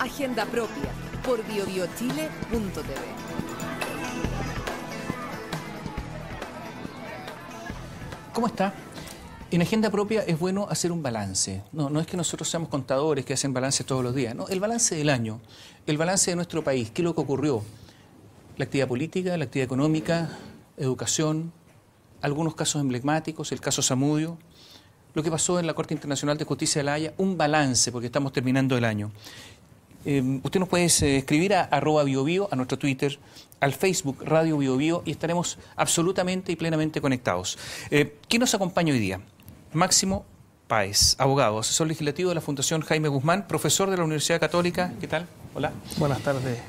Agenda propia por biobiochile.tv. ¿Cómo está? En Agenda Propia es bueno hacer un balance. No es que nosotros seamos contadores que hacen balances todos los días. No, el balance del año, el balance de nuestro país, qué es lo que ocurrió. La actividad política, la actividad económica, educación, algunos casos emblemáticos, el caso Zamudio, lo que pasó en la Corte Internacional de Justicia de La Haya, un balance porque estamos terminando el año. Usted nos puede escribir a @biobio, a nuestro Twitter, al Facebook Radio Biobio y estaremos absolutamente y plenamente conectados. ¿Quién nos acompaña hoy día? Máximo Páez, abogado, asesor legislativo de la Fundación Jaime Guzmán, profesor de la Universidad Católica. ¿Qué tal? Hola. Buenas tardes.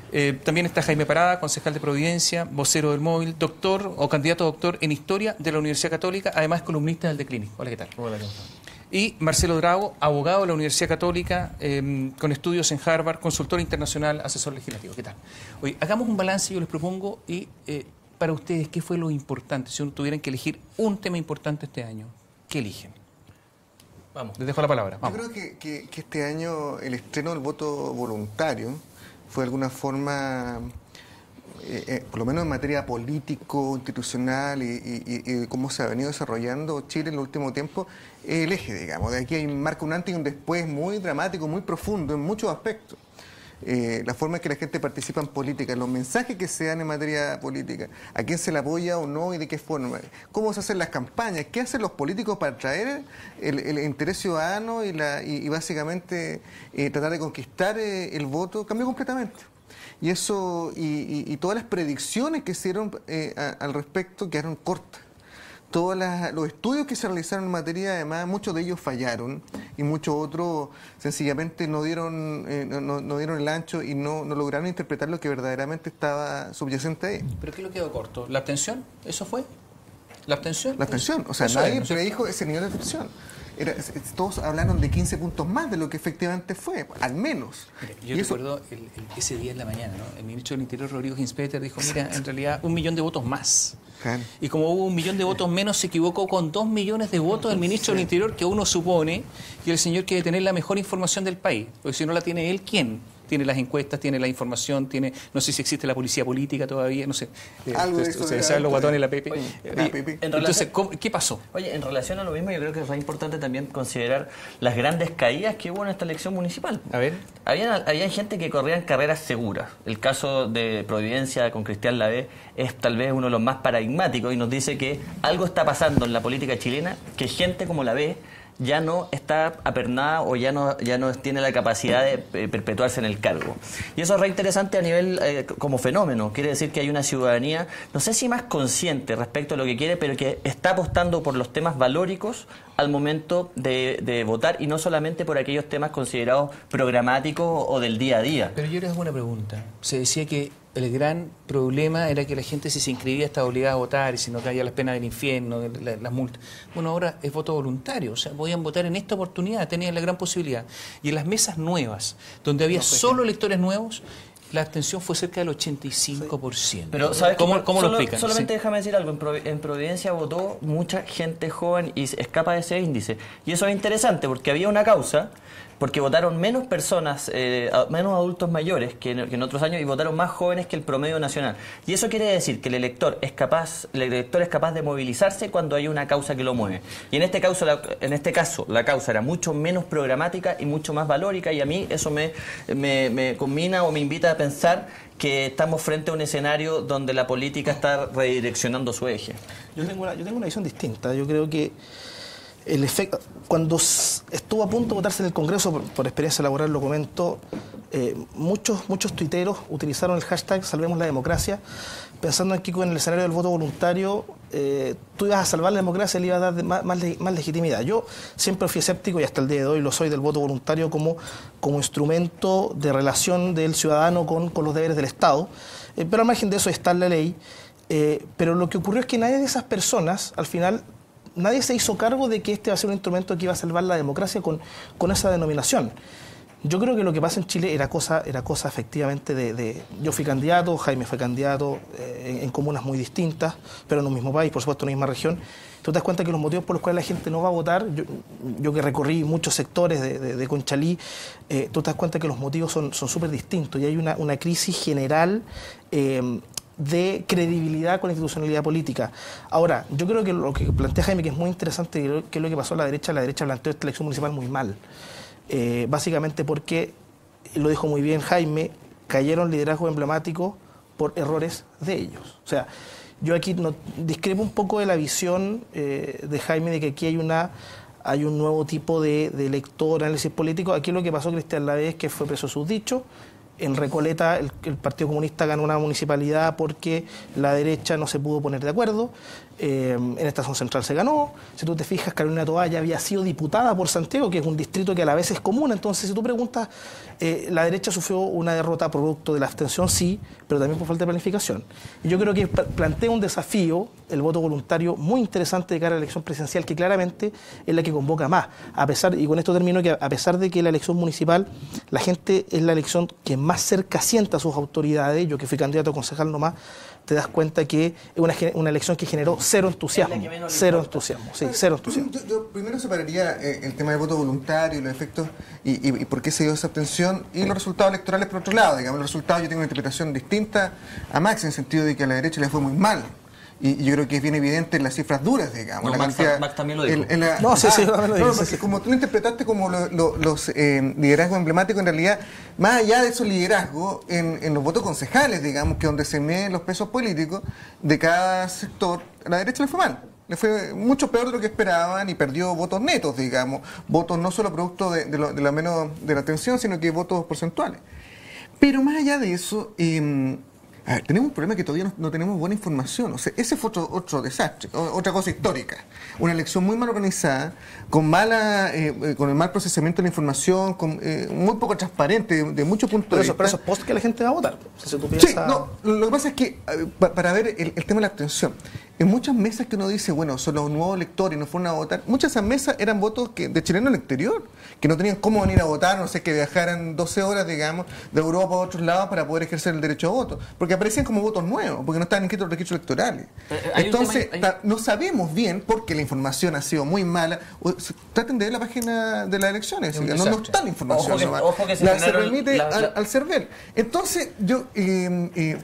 También está Jaime Parada, concejal de Providencia, vocero del Móvil, doctor o candidato a doctor en Historia de la Universidad Católica, además columnista del Declinic. Hola, ¿qué tal? Hola, ¿qué tal? Y Marcelo Drago, abogado de la Universidad Católica, con estudios en Harvard, consultor internacional, asesor legislativo. ¿Qué tal? Hoy hagamos un balance, yo les propongo, y para ustedes, ¿qué fue lo importante? Si uno tuvieran que elegir un tema importante este año, ¿qué eligen? Vamos, les dejo la palabra. Vamos. Yo creo que este año el estreno del voto voluntario fue de alguna forma, por lo menos en materia político, institucional y cómo se ha venido desarrollando Chile en el último tiempo, el eje, digamos. De aquí hay marca un antes y un después muy dramático, muy profundo en muchos aspectos. La forma en que la gente participa en política, los mensajes que se dan en materia política, a quién se le apoya o no y de qué forma, cómo se hacen las campañas, qué hacen los políticos para atraer el interés ciudadano y básicamente tratar de conquistar el voto, cambió completamente. Y eso y todas las predicciones que hicieron al respecto quedaron cortas. Todos los estudios que se realizaron en materia, además, muchos de ellos fallaron y muchos otros sencillamente no dieron el ancho y no lograron interpretar lo que verdaderamente estaba subyacente ahí. ¿Pero qué es lo que quedó corto? ¿La abstención? ¿Eso fue? ¿La abstención? La abstención. O sea, nadie predijo ese nivel de abstención. Todos hablaron de 15 puntos más de lo que efectivamente fue, al menos. Mira, yo recuerdo ese día en la mañana, ¿no? El ministro del Interior, Rodrigo Ginspeter, dijo, mira, en realidad 1 millón de votos más. Claro. Y como hubo 1 millón de votos menos, se equivocó con 2 millones de votos el ministro del Interior, que uno supone que el señor quiere tener la mejor información del país. Porque si no la tiene él, ¿quién? Tiene las encuestas, tiene la información, no sé si existe la policía política todavía, no sé. Algo de eso. Se saben los guatones, la Pepe. Entonces, ¿qué pasó? Oye, en relación a lo mismo, yo creo que es importante también considerar las grandes caídas que hubo en esta elección municipal. A ver. Había gente que corría en carreras seguras. El caso de Providencia con Cristian Lavé es tal vez uno de los más paradigmáticos y nos dice que algo está pasando en la política chilena, que gente como Lavé ya no está apernada o ya no tiene la capacidad de perpetuarse en el cargo. Y eso es re interesante a nivel como fenómeno. Quiere decir que hay una ciudadanía, no sé si más consciente respecto a lo que quiere, pero que está apostando por los temas valóricos al momento de votar y no solamente por aquellos temas considerados programáticos o del día a día. Pero yo les hago una pregunta. Se decía que el gran problema era que la gente, si se inscribía, estaba obligada a votar y si no caía las penas del infierno, las multas. Bueno, ahora es voto voluntario, o sea, podían votar en esta oportunidad, tenían la gran posibilidad. Y en las mesas nuevas, donde había solo electores nuevos, la abstención fue cerca del 85%. Pero ¿sabes ¿Cómo lo explican? Solamente déjame decir algo. En Providencia votó mucha gente joven y escapa de ese índice. Y eso es interesante porque había una causa, porque votaron menos personas, menos adultos mayores que en otros años y votaron más jóvenes que el promedio nacional. Y eso quiere decir que el elector es capaz de movilizarse cuando hay una causa que lo mueve. Y en este caso la causa era mucho menos programática y mucho más valórica y a mí eso me combina o me invita a pensar que estamos frente a un escenario donde la política está redireccionando su eje. Yo tengo una visión distinta. Yo creo que el efecto, cuando estuvo a punto de votarse en el Congreso, por experiencia laboral lo comento, muchos tuiteros utilizaron el hashtag Salvemos la Democracia, pensando en que con el escenario del voto voluntario tú ibas a salvar la democracia y le ibas a dar más legitimidad. Yo siempre fui escéptico y hasta el día de hoy lo soy del voto voluntario como instrumento de relación del ciudadano con los deberes del Estado, pero al margen de eso está la ley. Pero lo que ocurrió es que nadie de esas personas, al final, nadie se hizo cargo de que este va a ser un instrumento que iba a salvar la democracia con esa denominación. Yo creo que lo que pasa en Chile era cosa efectivamente yo fui candidato, Jaime fue candidato en comunas muy distintas, pero en un mismo país, por supuesto en una misma región. Tú te das cuenta que los motivos por los cuales la gente no va a votar, yo que recorrí muchos sectores de Conchalí, tú te das cuenta que los motivos son súper distintos y hay una crisis general de credibilidad con la institucionalidad política. Ahora, yo creo que lo que plantea Jaime, que es muy interesante, que es lo que pasó a la derecha planteó esta elección municipal muy mal. Básicamente porque, lo dijo muy bien Jaime, cayeron liderazgos emblemáticos por errores de ellos. O sea, yo aquí discrepo un poco de la visión de Jaime de que aquí hay un nuevo tipo de elector, análisis político. Aquí lo que pasó Cristian Lavé es que fue preso sus dichos. En Recoleta el Partido Comunista ganó una municipalidad porque la derecha no se pudo poner de acuerdo. En Estación Central se ganó. Si tú te fijas, Carolina Toá ya había sido diputada por Santiago, que es un distrito que a la vez es común. Entonces, si tú preguntas, la derecha sufrió una derrota producto de la abstención, sí, pero también por falta de planificación. Y yo creo que plantea un desafío, el voto voluntario, muy interesante de cara a la elección presidencial, que claramente es la que convoca más. Y con esto termino, que a pesar de que la elección municipal, la gente es la elección que más cerca sienta a sus autoridades, yo que fui candidato a concejal nomás, te das cuenta que es una elección que generó cero entusiasmo. Cero entusiasmo. Yo primero separaría el tema del voto voluntario, los efectos y por qué se dio esa abstención y los resultados electorales por otro lado. Digamos, los resultados yo tengo una interpretación distinta a Max, en el sentido de que a la derecha le fue muy mal. Y yo creo que es bien evidente en las cifras duras, digamos. No, Max también lo dijo. Porque como tú lo interpretaste como los liderazgos emblemáticos, en realidad, más allá de esos liderazgos, en los votos concejales, digamos, que donde se miden los pesos políticos de cada sector, a la derecha le fue mal. Le fue mucho peor de lo que esperaban y perdió votos netos, digamos. Votos no solo producto de la abstención, sino que votos porcentuales. Pero más allá de eso... A ver, tenemos un problema que todavía no tenemos buena información. O sea, ese fue otro desastre, otra cosa histórica. Una elección muy mal organizada, con el mal procesamiento de la información, con muy poco transparente, de muchos puntos de vista. Pero eso es post que la gente va a votar. Sí, no, lo que pasa es que, para ver el tema de la abstención, en muchas mesas que uno dice, bueno, son los nuevos electores y no fueron a votar, muchas de esas mesas eran votos de chilenos en el exterior, que no tenían cómo venir a votar, no sé, que viajaran 12 horas, digamos, de Europa a otros lados para poder ejercer el derecho a voto, porque aparecían como votos nuevos, porque no estaban inscritos en los registros electorales. Entonces, no sabemos bien, porque la información ha sido muy mala. Traten de ver la página de las elecciones, no está la información. Se remite al CERVEL. Entonces,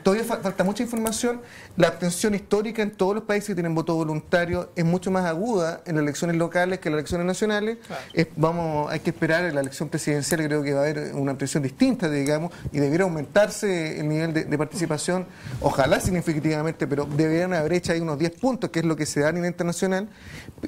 todavía falta mucha información. La abstención histórica en todos los países que tienen voto voluntario es mucho más aguda en las elecciones locales que en las elecciones nacionales. Claro. Hay que esperar en la elección presidencial, creo que va a haber una abstención distinta, digamos, y debiera aumentarse el nivel de participación, ojalá significativamente, pero deberían haber hecho ahí unos 10 puntos, que es lo que se da a nivel internacional,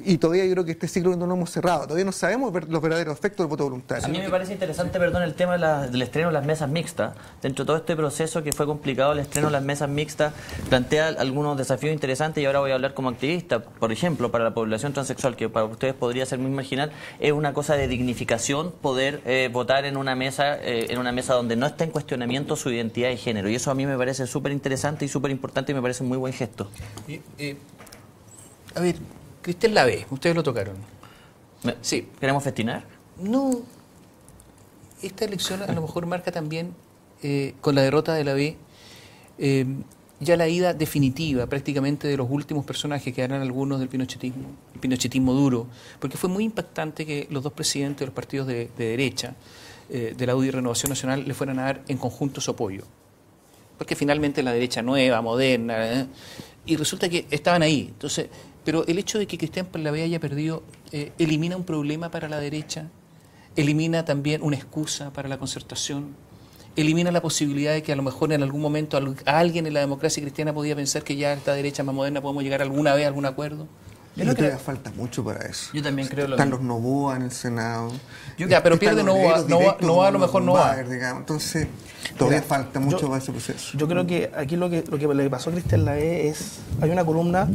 y todavía yo creo que este ciclo no lo hemos cerrado, todavía no sabemos los verdaderos efectos del voto voluntario. A mí me parece interesante, el tema del estreno de las mesas mixtas. Dentro de todo este proceso que fue complicado, el estreno de las mesas mixtas plantea algunos desafíos interesantes, y ahora voy a hablar como activista. Por ejemplo, para la población transexual, que para ustedes podría ser muy marginal, es una cosa de dignificación poder votar en una mesa donde no está en cuestionamiento su identidad de género, y eso a mí me parece súper interesante y súper importante, y me parece un muy buen gesto. A ver, Cristian Lavé, ustedes lo tocaron. Sí. ¿Queremos festinar? No. Esta elección a lo mejor marca también, con la derrota de Lavé, ya la ida definitiva prácticamente de los últimos personajes, que eran algunos del pinochetismo, el pinochetismo duro, porque fue muy impactante que los dos presidentes de los partidos de derecha, de la UDI y Renovación Nacional, le fueran a dar en conjunto su apoyo. Porque finalmente la derecha nueva, moderna, y resulta que estaban ahí. Entonces, pero el hecho de que Cristian Lavé haya perdido elimina un problema para la derecha, elimina también una excusa para la concertación, elimina la posibilidad de que a lo mejor en algún momento alguien en la democracia cristiana podía pensar que ya esta derecha más moderna podemos llegar alguna vez a algún acuerdo. Yo creo que falta mucho para eso. Yo también creo Están los Novoa en el Senado. Pero pierde Novoa a lo mejor no va. Entonces, todavía falta mucho para ese proceso. Yo creo que aquí lo que le pasó a Cristian Lavé es... Hay una columna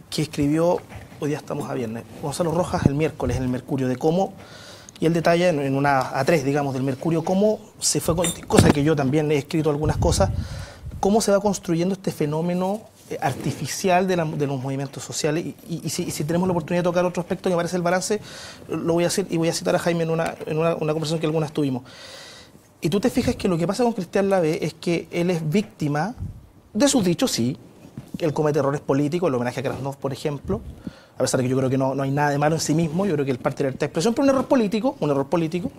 que escribió, hoy día estamos a viernes, Gonzalo Rojas el miércoles en el Mercurio, de cómo... Y él detalla en una A3, digamos, del Mercurio, cómo se fue, cosa que yo también he escrito algunas cosas, cómo se va construyendo este fenómeno artificial de los movimientos sociales. Y si tenemos la oportunidad de tocar otro aspecto que me parece el balance, lo voy a hacer y voy a citar a Jaime en una conversación que algunas tuvimos. Y tú te fijas que lo que pasa con Cristian Lavé es que él es víctima de sus dichos, sí. Él comete errores políticos, el homenaje a Krasnov, por ejemplo, a pesar de que yo creo que no hay nada de malo en sí mismo, yo creo que él parte de la libertad de expresión, pero un error político.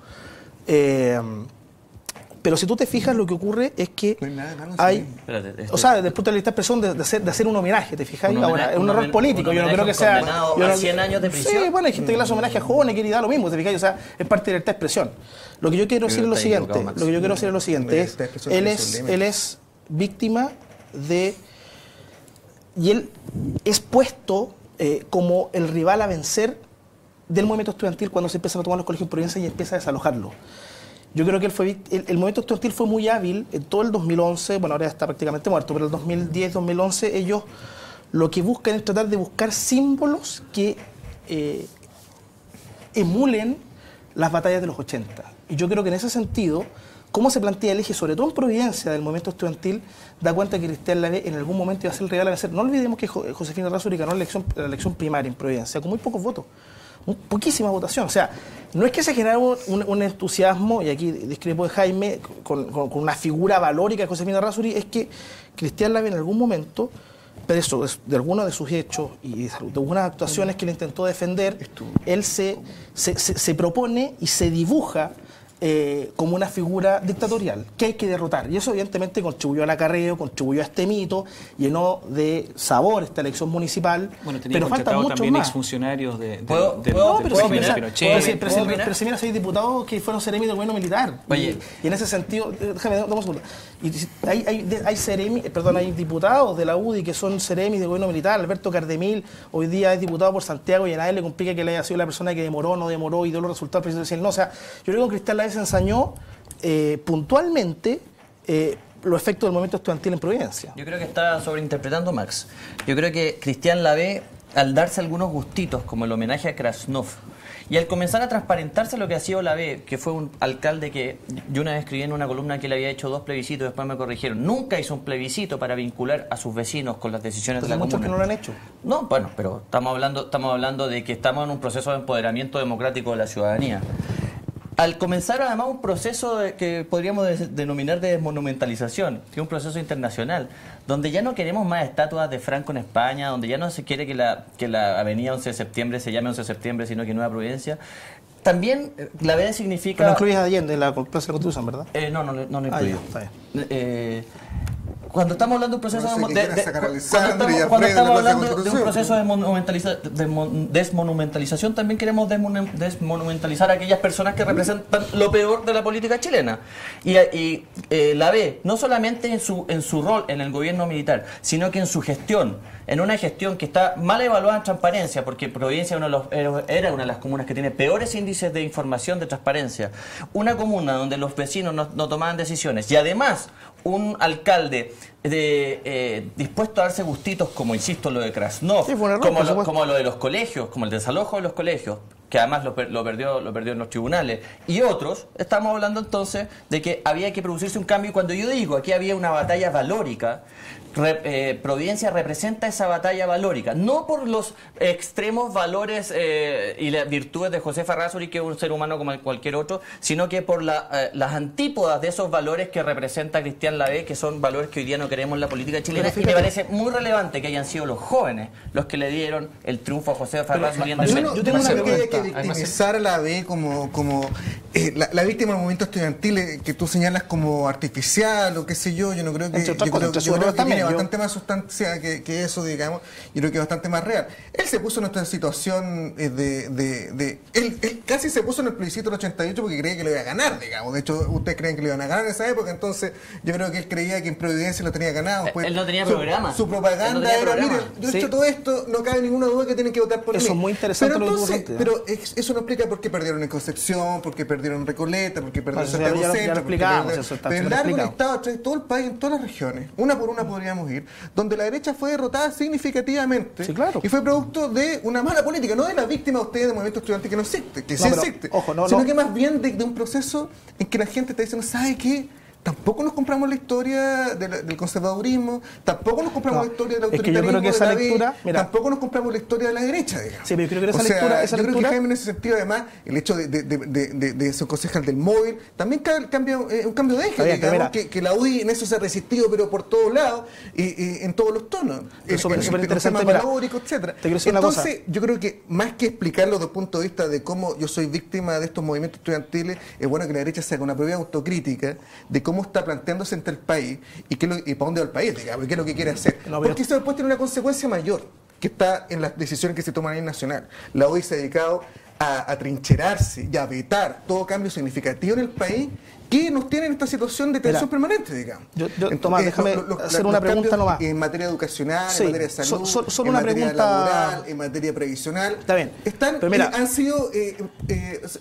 Pero si tú te fijas, lo que ocurre es que No hay nada de malo en hay... sí mismo. Espérate, O sea, desde el punto de la libertad de expresión, de hacer un homenaje, ¿te fijas? Ahora, es un error político, yo no creo que sea... A 100 años de prisión. Sí, bueno, hay gente que le hace homenaje a jóvenes, que da lo mismo, ¿te fijas? O sea, es parte de la libertad de expresión. Lo que yo quiero decir es lo siguiente, él es víctima de... Y él es puesto como el rival a vencer del movimiento estudiantil cuando se empiezan a tomar los colegios en Providencia y empieza a desalojarlo. Yo creo que el movimiento estudiantil fue muy hábil en todo el 2011, bueno, ahora ya está prácticamente muerto, pero el 2010, 2011, ellos lo que buscan es tratar de buscar símbolos que emulen las batallas de los 80. Y yo creo que en ese sentido, cómo se plantea el eje, sobre todo en Providencia, del movimiento estudiantil, da cuenta que Cristian Lavé en algún momento iba a ser el rival a vencer. No olvidemos que Josefina Errázuriz ganó la elección primaria en Providencia, con muy pocos votos. Poquísima votación. O sea, no es que se genere un entusiasmo, y aquí discrepo de Jaime, con una figura valórica de Josefina Errázuriz, es que Cristian Lavé en algún momento, preso de algunos de sus hechos y de algunas actuaciones que él intentó defender, él se propone y se dibuja como una figura dictatorial que hay que derrotar. Y eso evidentemente contribuyó al acarreo, contribuyó a este mito, llenó de sabor esta elección municipal. Bueno, tenía pero faltan muchos también más. exfuncionarios de Pinochet. Pero si miras, hay diputados que fueron seremis del gobierno militar. Oye. Y en ese sentido, déjame, dame un segundo. Y hay diputados de la UDI que son seremis del gobierno militar. Alberto Cardemil hoy día es diputado por Santiago y a nadie le complica que él haya sido la persona que demoró, no demoró y dio los resultados presidenciales. No, o sea, yo creo que Cristian Lavé se ensañó puntualmente los efectos del movimiento estudiantil en Providencia. Yo creo que está sobreinterpretando Max. Yo creo que Cristian Lavé, al darse algunos gustitos, como el homenaje a Krasnov, y al comenzar a transparentarse lo que ha sido Lavé, que fue un alcalde que yo una vez escribí en una columna que le había hecho 2 plebiscitos, después me corrigieron. Nunca hizo un plebiscito para vincular a sus vecinos con las decisiones de la comuna. Muchos que no lo han hecho. No, bueno, pero estamos hablando de que estamos en un proceso de empoderamiento democrático de la ciudadanía. Al comenzar además un proceso que podríamos denominar de desmonumentalización, que es un proceso internacional, donde ya no queremos más estatuas de Franco en España, donde ya no se quiere que la avenida 11 de septiembre se llame 11 de septiembre, sino que Nueva Providencia. También la B significa... Pero no incluyes a Allende en la Plaza de la Constitución, ¿verdad? No lo incluyo. Está bien. Cuando estamos hablando de un proceso de desmonumentalización, también queremos desmonumentalizar a aquellas personas que representan lo peor de la política chilena. Y la B, no solamente en su rol en el gobierno militar, sino que en su gestión, en una gestión que está mal evaluada en transparencia, porque Providencia era una de las comunas que tiene peores índices de información de transparencia, una comuna donde los vecinos no tomaban decisiones, y además un alcalde dispuesto a darse gustitos, como insisto, lo de Krasnov, sí, como lo de los colegios, como el desalojo de los colegios, que además lo perdió en los tribunales, y otros. Estamos hablando entonces de que había que producirse un cambio, y cuando yo digo aquí había una batalla valórica, Providencia representa esa batalla valórica, no por los extremos valores y las virtudes de Josefa Errázuriz, que es un ser humano como cualquier otro, sino que por las antípodas de esos valores que representa Cristian Lavé, que son valores que hoy día no queremos en la política chilena. Y me parece muy relevante que hayan sido los jóvenes los que le dieron el triunfo a Josefa Errázuriz. Yo tengo una que hay que victimizar a Lavé como la víctima del movimiento estudiantil que tú señalas como artificial o qué sé yo no creo que... Yo creo que tiene bastante más sustancia que eso, digamos. Yo creo que es bastante más real. Él se puso en esta situación él casi se puso en el plebiscito del 88 porque creía que lo iba a ganar, digamos. De hecho, ustedes creen que lo iban a ganar en esa época, entonces yo creo que él creía que en Providencia lo tenía ganado. Él no tenía programa. Su propaganda era, miren, yo he hecho todo esto, no cabe ninguna duda que tienen que votar por mí. Eso es muy interesante. Pero eso no explica por qué perdieron en Concepción, por qué perdieron en Recoleta, por qué perdieron en Santiago Centro. Ya lo explicamos. Pero en largo estado a través de todo el país, en todas las regiones, una por una podríamos ir, donde la derecha fue derrotada significativamente. Sí, claro. Y fue producto de una mala política, no de la víctima de ustedes del movimiento estudiantil, que no existe, que sí existe, ojo, sino que más bien de un proceso en que la gente está diciendo, ¿sabe qué? tampoco nos compramos la historia del conservadurismo, tampoco nos compramos la historia del autoritarismo, yo creo que esa lectura, tampoco nos compramos la historia de la derecha, digamos. Sí, pero yo creo que esa yo lectura, creo que Jaime, en ese sentido, además, el hecho de ser concejal del móvil, también cambia un cambio de eje, digamos, que la UDI en eso se ha resistido, pero por todos lados, y en todos los tonos. Es súper interesante, etcétera. Entonces, yo creo que más que explicarlo desde el punto de vista de cómo yo soy víctima de estos movimientos estudiantiles, es bueno que la derecha se haga una propia autocrítica de cómo está planteándose entre el país y para dónde va el país, digamos, y qué es lo que quiere hacer. Porque eso después tiene una consecuencia mayor, que está en las decisiones que se toman a nivel nacional. La OI se ha dedicado a trincherarse y a vetar todo cambio significativo en el país que nos tiene en esta situación de tensión permanente, digamos. Tomás, déjame hacer una pregunta nomás. En materia educacional, sí, en materia de salud, solo en una materia pregunta laboral, en materia previsional. Está bien. Pero mira, han sido,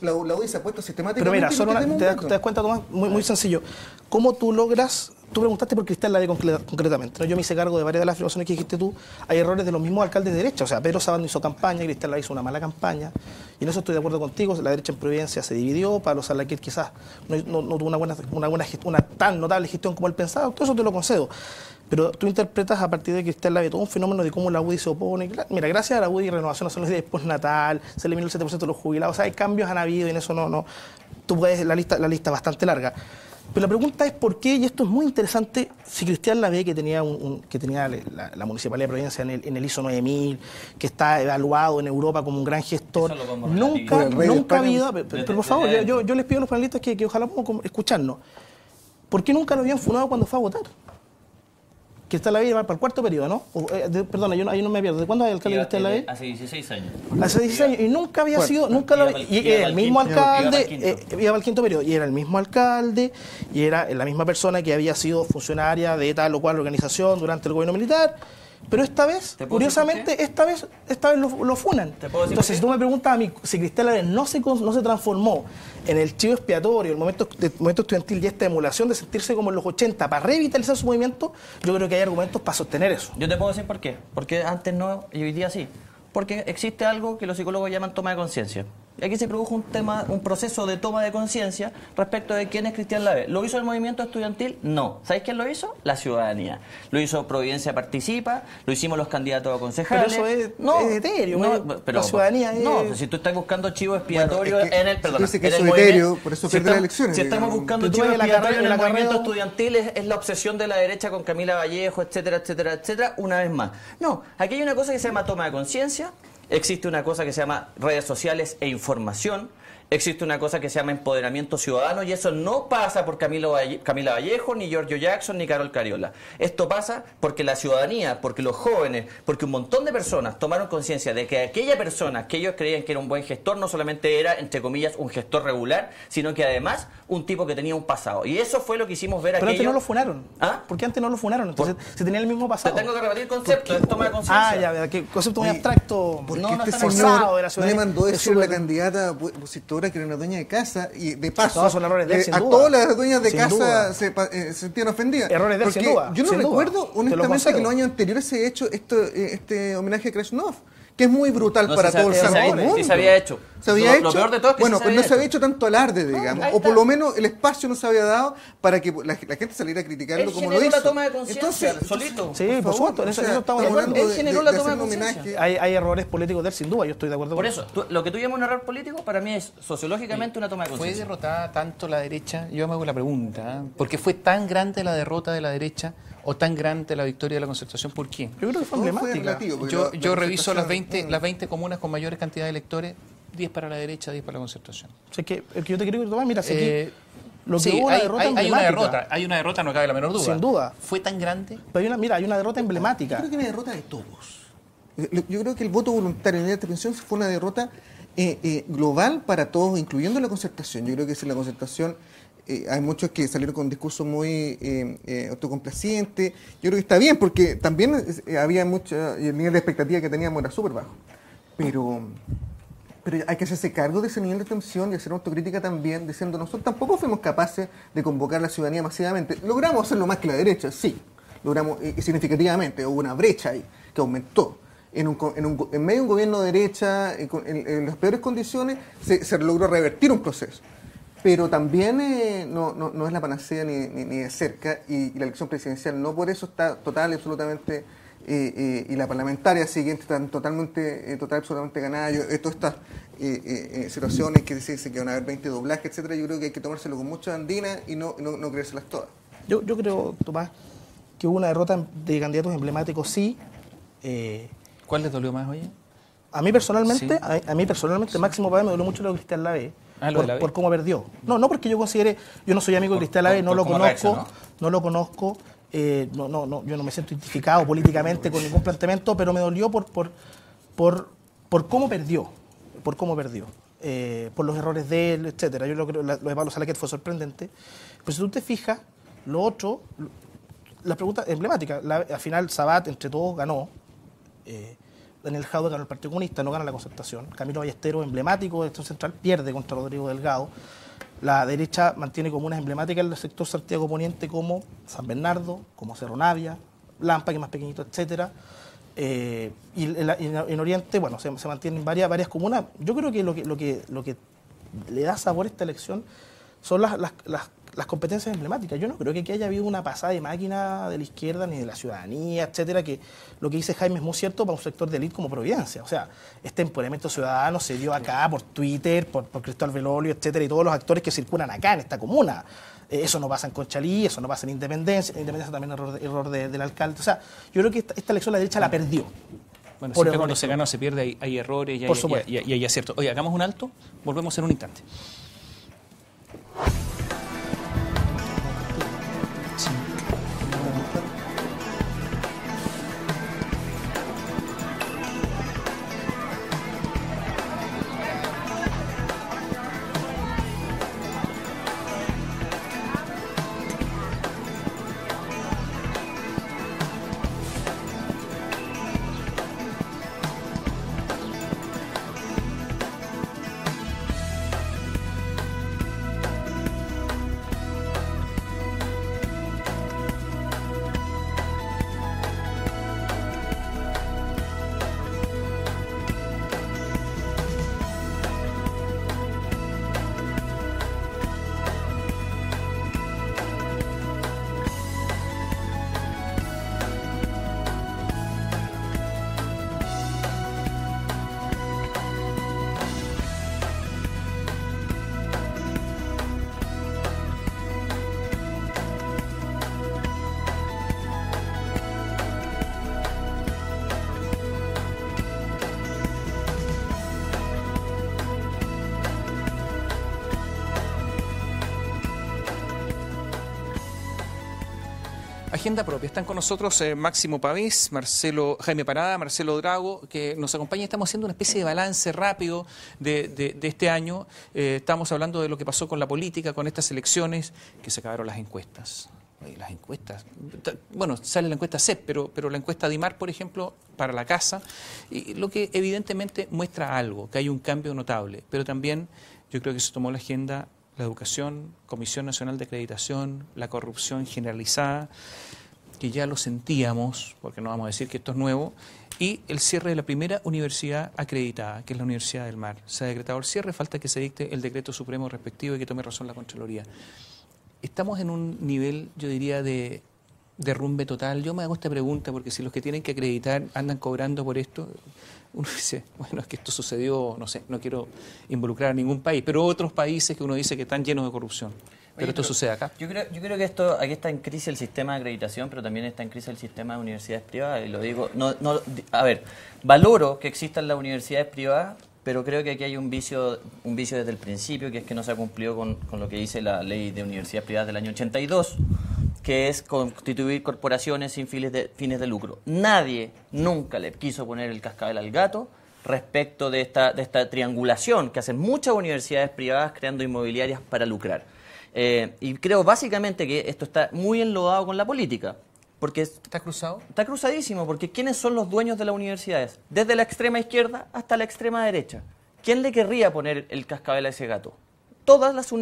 la UDI se ha puesto sistemáticamente. Pero mira, te das cuenta, Tomás, muy sencillo. ¿Cómo tú logras? Tú preguntaste por Cristian Lavé concretamente, ¿no? Yo me hice cargo de varias de las afirmaciones que dijiste tú. Hay errores de los mismos alcaldes de derecha. O sea, Pedro Sabán hizo campaña, Cristian Lavé hizo una mala campaña. Y en eso estoy de acuerdo contigo. La derecha en Providencia se dividió. Pablo Salaquet quizás no tuvo una tan notable gestión como él pensaba. Todo eso te lo concedo. Pero tú interpretas a partir de Cristian Lavé todo un fenómeno de cómo la UDI se opone. Mira, gracias a la UDI, Renovación Nacional de postnatal, se eliminó el 7% de los jubilados. O sea, hay cambios han habido y en eso no. Tú puedes, la lista es bastante larga. Pero la pregunta es por qué, y esto es muy interesante, si Cristian Lavé, que tenía la Municipalidad de Providencia en el ISO 9000, que está evaluado en Europa como un gran gestor, nunca ha habido... Pero por favor, yo les pido a los panelistas que ojalá podamos escucharnos. ¿Por qué nunca lo habían funado cuando fue a votar? Cristian Lavé va para el cuarto periodo, ¿no? Perdona, ahí no me pierdo. ¿De cuándo es el alcalde Cristian Lavé? Hace 16 años. Hace 16 años. Y nunca había sido... Y era el mismo alcalde, iba al quinto periodo, y era el mismo alcalde, y era la misma persona que había sido funcionaria de tal o cual organización durante el gobierno militar. Pero esta vez, curiosamente, esta vez lo funan. Entonces, si tú me preguntas a mí si Cristian Lavé no se transformó en el chivo expiatorio, el momento estudiantil y esta emulación de sentirse como en los 80 para revitalizar su movimiento, yo creo que hay argumentos para sostener eso. Yo te puedo decir por qué. Porque antes no y hoy día sí. Porque existe algo que los psicólogos llaman toma de conciencia. Y aquí se produjo un proceso de toma de conciencia respecto de quién es Cristian Lavé. ¿Lo hizo el movimiento estudiantil? No. ¿Sabéis quién lo hizo? La ciudadanía. Lo hizo Providencia Participa, lo hicimos los candidatos a concejales. Pero eso es etéreo. Pero, la ciudadanía es... No, si tú estás buscando chivo expiatorio en el... Perdón, dice que es etéreo, por eso pierde las elecciones. Si estamos buscando chivo expiatorio en el movimiento estudiantil, es la obsesión de la derecha con Camila Vallejo, etcétera, etcétera, etcétera, una vez más. No, aquí hay una cosa que se llama toma de conciencia. Existe una cosa que se llama redes sociales e información. Existe una cosa que se llama empoderamiento ciudadano y eso no pasa por Camila Vallejo, ni Giorgio Jackson, ni Carol Cariola. Esto pasa porque la ciudadanía, porque los jóvenes, porque un montón de personas tomaron conciencia de que aquella persona que ellos creían que era un buen gestor no solamente era, entre comillas, un gestor regular, sino que además un tipo que tenía un pasado. Y eso fue lo que hicimos ver Pero antes no lo funaron. ¿Ah? ¿Por qué antes no lo funaron? Entonces, se tenía el mismo pasado. Te tengo que repetir el concepto, es toma de conciencia. Ya, que concepto muy abstracto. Porque no este está señor de la no le mandó decir a la candidata opositora que era una dueña de casa y de paso no, son errores de él, sin a duda. todas las dueñas de Sin casa duda. se sentían ofendidas. Errores de él, sin duda. Yo no sin recuerdo duda. honestamente que en los años anteriores se haya hecho este homenaje a Krasnov, que es muy brutal para todo el mundo. Sí se había hecho. Se había hecho. Lo peor de todo es que bueno, sí pues no se había hecho tanto alarde, digamos, o por lo menos el espacio no se había dado para que la gente saliera a criticarlo como lo hizo. La toma de conciencia, solito. Sí, por supuesto, en eso estamos de acuerdo. Él generó la toma de conciencia. Hay errores políticos de él, sin duda, yo estoy de acuerdo por con eso. Lo que tú llamas un error político, para mí es sociológicamente una toma de conciencia. ¿Fue derrotada tanto la derecha? Yo me hago la pregunta, porque fue tan grande la derrota de la derecha o tan grande la victoria de la Concertación, ¿por qué? Yo creo que fue emblemática. Yo reviso las 20 comunas con mayores cantidades de electores, 10 para la derecha, 10 para la Concertación. O sea, que el que yo te quiero tomar, mira, lo que sí, hubo hay una derrota, no cabe la menor duda. Sin duda. ¿Fue tan grande? Pero hay una derrota emblemática. Yo creo que una derrota de todos. Yo creo que el voto voluntario en esta pensión fue una derrota global para todos, incluyendo la Concertación. Yo creo que si la Concertación... hay muchos que salieron con discursos muy autocomplacientes. Yo creo que está bien, porque también había mucho, y el nivel de expectativa que teníamos era súper bajo. Pero hay que hacerse cargo de ese nivel de tensión y hacer autocrítica también, diciendo nosotros tampoco fuimos capaces de convocar a la ciudadanía masivamente. Logramos hacerlo más que la derecha, sí. Logramos significativamente, hubo una brecha ahí que aumentó. En medio de un gobierno de derecha, en las peores condiciones, se logró revertir un proceso. pero también no es la panacea ni de cerca, y la elección presidencial no por eso está total y absolutamente, y la parlamentaria siguiente está absolutamente ganada. Todas estas situaciones que dice que van a haber 20 doblajes, etcétera, yo creo que hay que tomárselo con mucha andina y no creérselas todas. Yo creo, Tomás, que hubo una derrota de candidatos emblemáticos, sí. ¿Cuál les dolió más, oye? A mí personalmente, Sí. a mí personalmente, Máximo Páez me dolió mucho lo de Cristian Lavé. Ah, lo de Lavé. Por cómo perdió. No porque yo no soy amigo de Cristian Lavé, no lo cómo conozco, reaccionó. no lo conozco, yo no me siento identificado políticamente con ningún planteamiento, pero me dolió por cómo perdió, por los errores de él, etcétera. Yo lo de Pablo Salaquet fue sorprendente, pero si tú te fijas, lo otro, la pregunta emblemática, al final Sabat entre todos ganó. Daniel Jadwe ganó el Partido Comunista, no gana la Concertación. Camilo Ballesteros, emblemático de Acción Central, pierde contra Rodrigo Delgado. La derecha mantiene comunas emblemáticas en el sector Santiago Poniente como San Bernardo, como Cerro Navia, Lampa, que es más pequeñito, etcétera. Y en Oriente, bueno, se mantienen varias comunas. Yo creo que lo que le da sabor a esta elección son las competencias emblemáticas. Yo no creo que haya habido una pasada de máquina de la izquierda ni de la ciudadanía, etcétera, que lo que dice Jaime es muy cierto para un sector de élite como Providencia. O sea, este empoderamiento ciudadano se dio acá por Twitter, por Cristóbal Velolio, etcétera, y todos los actores que circulan acá en esta comuna. Eso no pasa en Conchalí, eso no pasa en Independencia. En Independencia también error del alcalde. O sea, yo creo que esta elección la derecha la perdió. Bueno, Por siempre cuando errores. se gana o se pierde hay errores Por supuesto. y hay aciertos. Oye, hagamos un alto, volvemos en un instante. Agenda propia. Están con nosotros Máximo Pavés, Jaime Parada, Marcelo Drago, que nos acompaña. Estamos haciendo una especie de balance rápido de este año. Estamos hablando de lo que pasó con la política, con estas elecciones, que se acabaron las encuestas. Las encuestas, bueno, sale la encuesta CEP, pero la encuesta DIMAR, por ejemplo, para la casa, y lo que evidentemente muestra algo, que hay un cambio notable, pero también yo creo que se tomó la agenda la educación, Comisión Nacional de Acreditación, la corrupción generalizada, que ya lo sentíamos, porque no vamos a decir que esto es nuevo, y el cierre de la primera universidad acreditada, que es la Universidad del Mar. Se ha decretado el cierre, falta que se dicte el decreto supremo respectivo y que tome razón la Contraloría. Estamos en un nivel, yo diría, de derrumbe total. Yo me hago esta pregunta porque si los que tienen que acreditar andan cobrando por esto, uno dice, bueno, es que esto sucedió, no sé, no quiero involucrar a ningún país, pero otros países que uno dice que están llenos de corrupción. Pero esto sucede acá. Yo creo que aquí está en crisis el sistema de acreditación, pero también está en crisis el sistema de universidades privadas. Y lo digo, a ver, valoro que existan las universidades privadas, pero creo que aquí hay un vicio desde el principio, que es que no se ha cumplido con lo que dice la ley de universidades privadas del año 82, que es constituir corporaciones sin fines de lucro. Nadie nunca le quiso poner el cascabel al gato respecto de esta triangulación que hacen muchas universidades privadas creando inmobiliarias para lucrar. Y creo básicamente que esto está muy enlodado con la política. Porque ¿Está cruzado? Está cruzadísimo, porque ¿quiénes son los dueños de las universidades? Desde la extrema izquierda hasta la extrema derecha. ¿Quién le querría poner el cascabel a ese gato? Todas las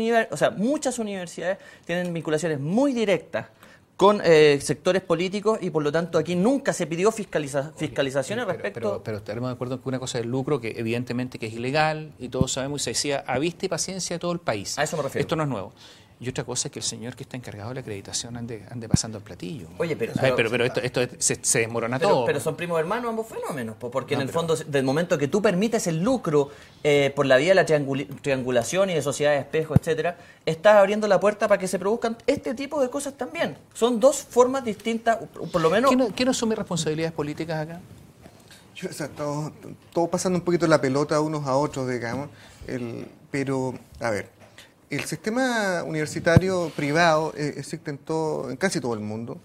muchas universidades tienen vinculaciones muy directas con sectores políticos y por lo tanto aquí nunca se pidió fiscalizaciones respecto... Pero estaremos de acuerdo que una cosa es el lucro, que evidentemente que es ilegal y todos sabemos y se decía a vista y paciencia de todo el país. A eso me refiero. Esto no es nuevo. Y otra cosa es que el señor que está encargado de la acreditación ande pasando el platillo. Oye, pero esto se desmorona todo. Pero son primos hermanos ambos fenómenos, porque en el fondo, del momento que tú permites el lucro por la vía de la triangulación y de sociedades espejo, etcétera, estás abriendo la puerta para que se produzcan este tipo de cosas también. Son dos formas distintas, por lo menos... ¿Quién asume responsabilidades políticas acá? O sea, todo pasando un poquito la pelota unos a otros, digamos. Pero, a ver, el sistema universitario privado existe en casi todo el mundo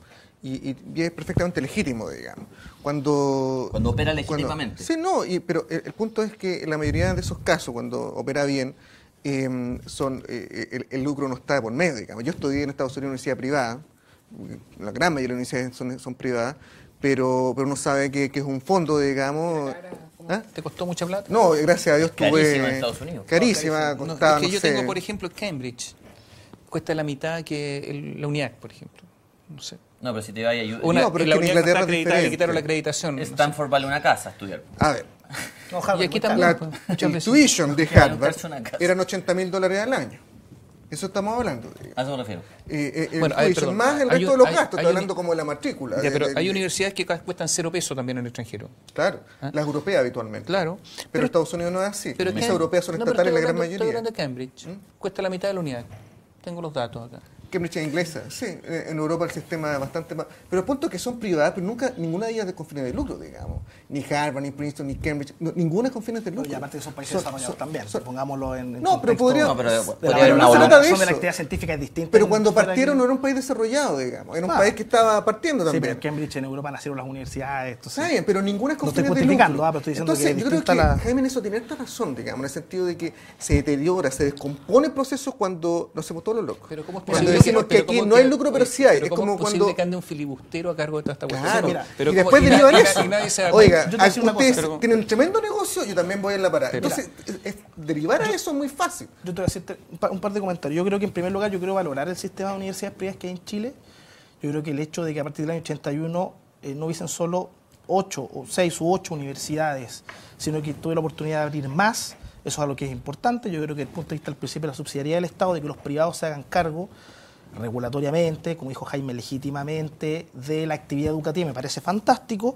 y es perfectamente legítimo, digamos. Cuando opera legítimamente. Sí, no, pero el punto es que en la mayoría de esos casos, cuando opera bien, el lucro no está de por medio, digamos. Yo estudié en Estados Unidos en una universidad privada, la gran mayoría de las universidades son privadas, pero uno sabe que es un fondo, digamos... ¿Ah? ¿Te costó mucha plata? No, gracias a Dios tuve... Carísima en Estados Unidos. Carísima, costaba, es que yo sé. tengo, por ejemplo, Cambridge. Cuesta la mitad que la UNIAC, por ejemplo. No sé. No, pero si te vaya a ayudar... No, pero la es que en UNIAC no Inglaterra está es acreditada, le diferente. quitaron la acreditación. Stanford vale una casa estudiar. A ver, No, Harvard, Y aquí muy caro. también. la, Muchas el veces. tuition de Claro, Harvard casi una casa. eran $80.000 al año. Eso estamos hablando. A eso me refiero. El Bueno, a ver, tuition perdón. más el Hay resto un- de los hay- gastos, hay estoy un- hablando como de la matrícula. Ya, pero hay universidades que cuestan 0 pesos también en el extranjero. Claro, las europeas habitualmente. Claro. Pero Estados Unidos no es así. Pero Las que- europeas son no, pero estatales la gran Estoy mayoría. hablando de Cambridge. Cuesta la mitad de la UNIAC. Tengo los datos acá. Cambridge es inglesa, sí. En Europa el sistema es bastante más... Pero el punto es que son privadas, pero ninguna de ellas es con fines de lucro, digamos. Ni Harvard, ni Princeton, ni Cambridge. Ninguna es con fines de lucro. Y aparte son países desarrollados también, pongámoslo en No, pero contexto podría- No, pero de podría la haber una valoración voluntad de de eso. la actividad científica es distinta. Pero en cuando fuera partieron que- no era un país desarrollado, digamos. Era un Ah. país que estaba partiendo Sí, también. pero en Cambridge, en Europa, nacieron las universidades. Entonces, Está bien, pero ninguna es con No estoy fines de justificando, lucro. pero estoy diciendo Entonces, que es yo creo que distinta la- Jaime en eso tiene esta razón, digamos, en el sentido de que se deteriora, se descompone el proceso cuando nos hacemos todos los locos. Pero ¿cómo es Cuando posible decimos que pero aquí cómo no hay que- lucro, pero sí hay. pero Es ¿cómo como es posible cuando... que ande un filibustero a cargo de toda esta cuestión? Claro, mira, Pero y ¿cómo- después derivan eso. y nadie se da Oiga, cuenta. Yo te voy a decir una cosa, ustedes pero- tienen un tremendo negocio, yo también voy en la parada. Pero- Entonces, derivar a eso es muy fácil. Yo te voy a decir un par de comentarios. Yo creo que en primer lugar, yo quiero valorar el sistema de universidades privadas que hay en Chile. Yo creo que el hecho de que a partir del año 81 no hubiesen solo 6 u 8 universidades, sino que tuve la oportunidad de abrir más, eso es algo que es importante. Yo creo que desde el punto de vista del principio de la subsidiariedad del Estado, de que los privados se hagan cargo regulatoriamente, como dijo Jaime, legítimamente, de la actividad educativa, me parece fantástico,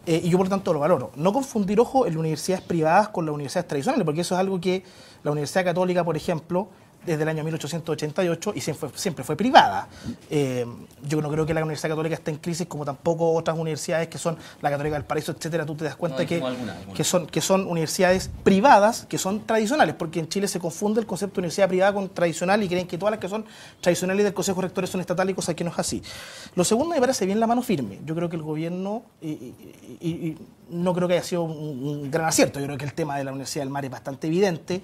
y yo por lo tanto lo valoro. No confundir, ojo, en las universidades privadas con las universidades tradicionales, porque eso es algo que la Universidad Católica, por ejemplo, desde el año 1888 y siempre fue privada. Yo no creo que la Universidad Católica esté en crisis, como tampoco otras universidades que son la Católica del Paraíso, etcétera. Tú te das cuenta No, que, dijimos algunas. que son universidades privadas, que son tradicionales, porque en Chile se confunde el concepto de universidad privada con tradicional y creen que todas las que son tradicionales del Consejo Rectores son estatales y cosas que no es así. Lo segundo me parece bien la mano firme. Yo creo que el gobierno, y no creo que haya sido un gran acierto, yo creo que el tema de la Universidad del Mar es bastante evidente.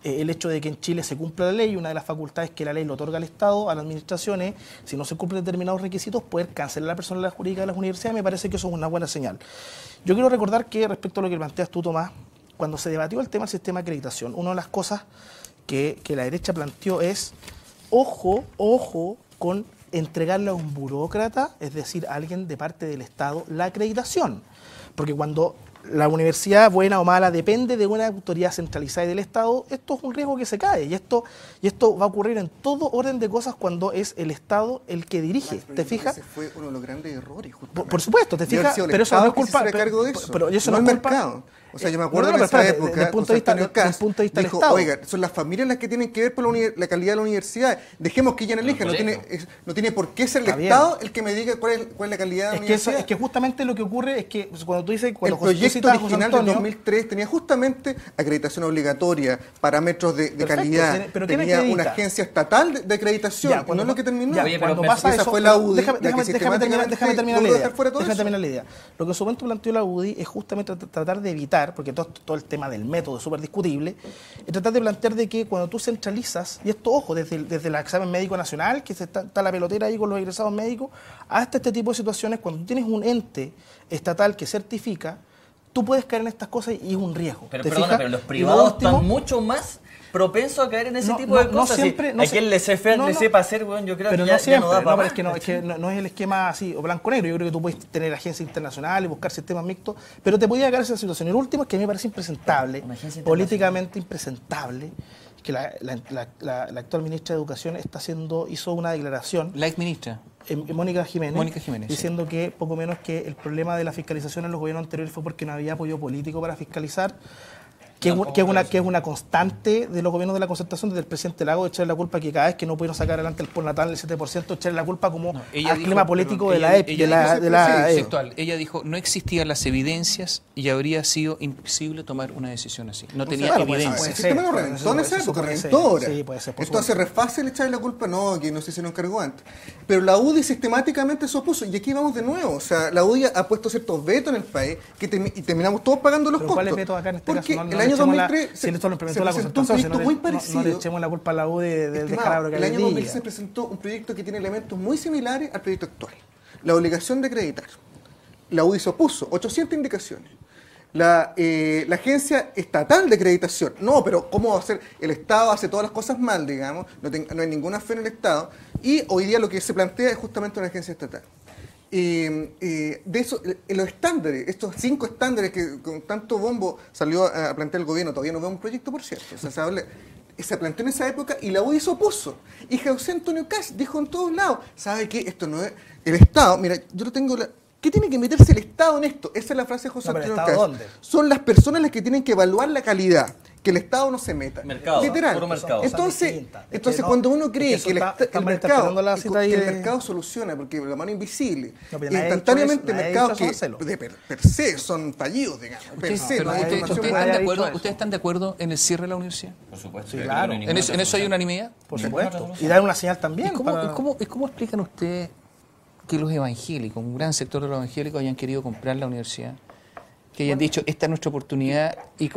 El hecho de que en Chile se cumpla la ley, una de las facultades que la ley le otorga al Estado, a las administraciones, si no se cumplen determinados requisitos, poder cancelar la personalidad jurídica de las universidades, me parece que eso es una buena señal. Yo quiero recordar que respecto a lo que planteas tú, Tomás, cuando se debatió el tema del sistema de acreditación, una de las cosas que la derecha planteó es, ojo con entregarle a un burócrata, es decir, a alguien de parte del Estado, la acreditación. Porque cuando la universidad, buena o mala, depende de una autoridad centralizada y del Estado, esto es un riesgo que se cae. Y esto va a ocurrir en todo orden de cosas cuando es el Estado el que dirige. ¿Te fijas? Ese fue uno de los grandes errores, justamente. Por supuesto, te Debe fijas, haber sido el pero eso no es Estado que se culpa. hiciera cargo de eso, Pero eso no no el es culpa. mercado. O sea, yo me acuerdo No, que en esa espérate, época, desde el punto de vista José Antonio del punto de vista del dijo, Estado. oiga, son las familias las que tienen que ver por la calidad de la universidad. Dejemos que ella elija, no tiene por qué ser el Está bien. Estado el que me diga cuál es la calidad de la universidad. Es que justamente lo que ocurre es que cuando tú dices, El cuando tú proyecto citas a José original del Antonio, 2003 tenía justamente acreditación obligatoria, parámetros de Perfecto, calidad, pero ¿quién tenía acredita? una agencia estatal de acreditación, Ya, y no es lo que terminó. ya, Oye, pero cuando me- pasa esa eso, fue la UDI, déjame la que terminar la sistemáticamente idea. dejar fuera todo Déjame eso. terminar la idea. Lo que en su momento planteó la UDI es justamente tratar de evitar, porque todo el tema del método es súper discutible, es tratar de plantear de que cuando tú centralizas, y esto, ojo, desde el examen médico nacional, que está la pelotera ahí con los egresados médicos, hasta este tipo de situaciones, cuando tú tienes un ente estatal que certifica, tú puedes caer en estas cosas y es un riesgo. Pero ¿te perdona, fijas? pero los Y lo privados último- están mucho más propenso a caer en ese No, tipo de no cosas. siempre, no a quien le sepa hacer, bueno, yo creo pero que ya, no siempre, ya no da para pero más. es que no, no es el esquema así, o blanco-negro. Yo creo que tú puedes tener agencias internacionales, buscar sistemas mixtos, pero te podía caer esa situación. Y el último es que a mí me parece impresentable, Una agencia políticamente impresentable, que la actual ministra de Educación hizo una declaración, La ex ministra. Mónica Jiménez, Sí. diciendo que poco menos que el problema de la fiscalización en los gobiernos anteriores fue porque no había apoyo político para fiscalizar, que es una constante de los gobiernos de la concertación, desde el presidente Lago, de echarle la culpa que cada vez que no pudieron sacar adelante el postnatal el 7%, echarle la culpa como al clima político de la textual. Ella dijo, no existían las evidencias y habría sido imposible tomar una decisión así. No tenía evidencia. El sistema lo reventó en esa época, reventó ahora. Sí, puede ser, por Esto hace re fácil echarle la culpa, no, que no se hicieron cargo antes. Pero la UDI sistemáticamente se opuso, y aquí vamos de nuevo. O sea, la UDI ha puesto ciertos vetos en el país y terminamos todos pagando los costos. ¿Cuáles vetos acá en este Porque caso? el año 2003 si esto lo implementó se la presentó un concertación, proyecto muy parecido. No le echemos la culpa a la UDI del descalabro que el hay año hoy 2006 día. se presentó un proyecto que tiene elementos muy similares al proyecto actual. La obligación de acreditar. La UDI se opuso, 800 indicaciones. La agencia estatal de acreditación. No, pero ¿cómo va a ser? El Estado hace todas las cosas mal, digamos. No hay ninguna fe en el Estado. Y hoy día lo que se plantea es justamente una agencia estatal. De eso, los estándares, estos 5 estándares que con tanto bombo salió a plantear el gobierno, todavía no vemos un proyecto, por cierto. O sea, se planteó en esa época y la UDI se opuso. Y José Antonio Kast dijo en todos lados, ¿sabe qué? Esto no es... El Estado, mira, yo lo tengo... ¿Qué tiene que meterse el Estado en esto? Esa es la frase de José Antonio Kast. ¿Dónde? Son las personas las que tienen que evaluar la calidad. Que el Estado no se meta. Mercado, literal. puro mercado. Entonces cuando uno cree que el mercado soluciona, porque la mano invisible, instantáneamente el mercado que per se son fallidos, digamos. ¿Ustedes están de acuerdo en el cierre de la universidad? Por supuesto. Sí, claro. ¿En eso hay unanimidad? Por supuesto. Y dar una señal también. ¿Y cómo explican ustedes que los evangélicos, un gran sector de los evangélicos, hayan querido comprar la universidad? Que hayan dicho, esta es nuestra oportunidad, y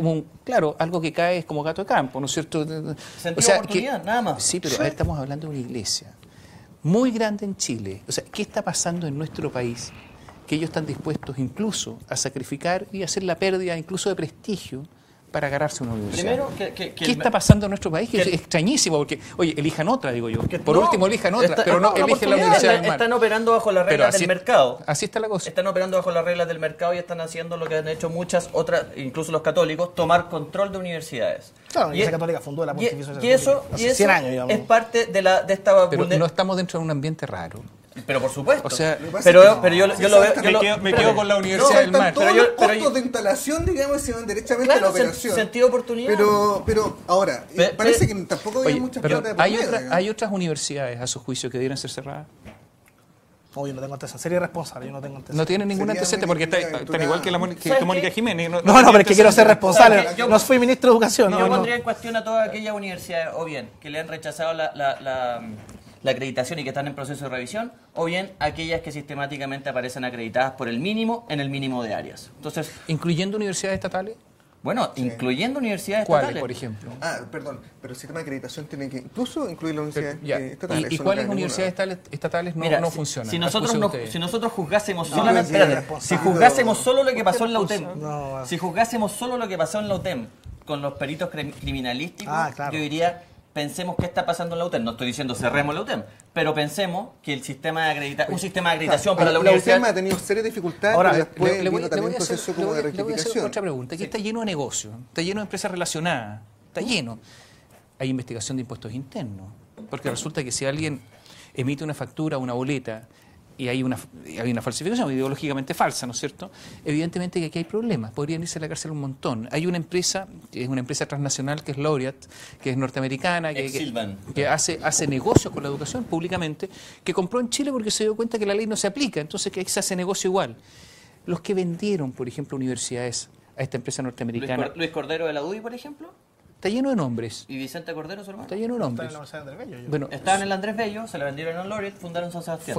claro, algo que cae es como gato de campo, ¿no es cierto? Oportunidad, nada más. Sí, pero ahora estamos hablando de una iglesia muy grande en Chile. O sea, ¿qué está pasando en nuestro país? Que ellos están dispuestos incluso a sacrificar y hacer la pérdida incluso de prestigio para agarrarse una universidad. Primero, ¿Qué está pasando en nuestro país? Que es extrañísimo, porque, oye, elijan otra, digo yo. Por último, elijan otra, pero no eligen la Universidad del Mar. Están operando bajo las reglas del mercado. Así está la cosa. Están operando bajo las reglas del mercado y están haciendo lo que han hecho muchas otras, incluso los católicos, tomar control de universidades. Claro, la Iglesia Católica fundó la Pontificia y eso, hace 100 años, digamos. es parte de esta... Pero no estamos dentro de un ambiente raro. Pero por supuesto. O sea, pero yo lo veo... Me quedo con la Universidad del Mar. Todos los costos de instalación, digamos, se van derechamente a la operación. Sentido de oportunidad. Pero ahora, parece que tampoco había mucha plata de por medio, ¿hay otras universidades, a su juicio, que debieran ser cerradas? Yo no tengo antecedentes. Sería responsable, yo no tengo antecedentes. No tienen ningún antecedente porque están igual que Mónica Jiménez. No, pero es que quiero ser responsable. No fui ministro de Educación. Yo pondría en cuestión a todas aquellas universidades, o bien, que le han rechazado la acreditación y que están en proceso de revisión, o bien aquellas que sistemáticamente aparecen acreditadas por el mínimo en el mínimo de áreas. Entonces, ¿incluyendo universidades estatales? Bueno, sí. Incluyendo universidades ¿Cuáles, estatales? por ejemplo? Perdón, pero el sistema de acreditación tiene que incluso incluir las universidades estatales. ¿Y cuáles universidades estatales no funcionan? Si nosotros juzgásemos solamente, si juzgásemos solo lo que pasó en la UTEM, si juzgásemos solo lo que pasó en la UTEM con los peritos criminalísticos, yo diría, pensemos qué está pasando en la UTEM. No estoy diciendo cerremos la UTEM, pero pensemos que el sistema de un sistema de acreditación para la universidad... UTEM ha tenido serias dificultades, ahora, pero después le voy a hacer otra pregunta. Aquí está lleno de negocios, está lleno de empresas relacionadas, está lleno. Hay investigación de impuestos internos, porque resulta que si alguien emite una factura, una boleta, y hay una falsificación ideológicamente falsa, ¿no es cierto? Evidentemente que aquí hay problemas, podrían irse a la cárcel un montón. Hay una empresa, que es una empresa transnacional, que es Laureate, que es norteamericana, que hace negocios con la educación públicamente, que compró en Chile porque se dio cuenta que la ley no se aplica, entonces que se hace negocio igual. Los que vendieron, por ejemplo, universidades a esta empresa norteamericana... Luis Cordero de la UDI, por ejemplo. Está lleno de nombres. ¿Y Vicente Cordero, su hermano? Está lleno de nombres. Estaban en el Andrés Bello, se le vendieron a Laureate, fundaron San Sebastián.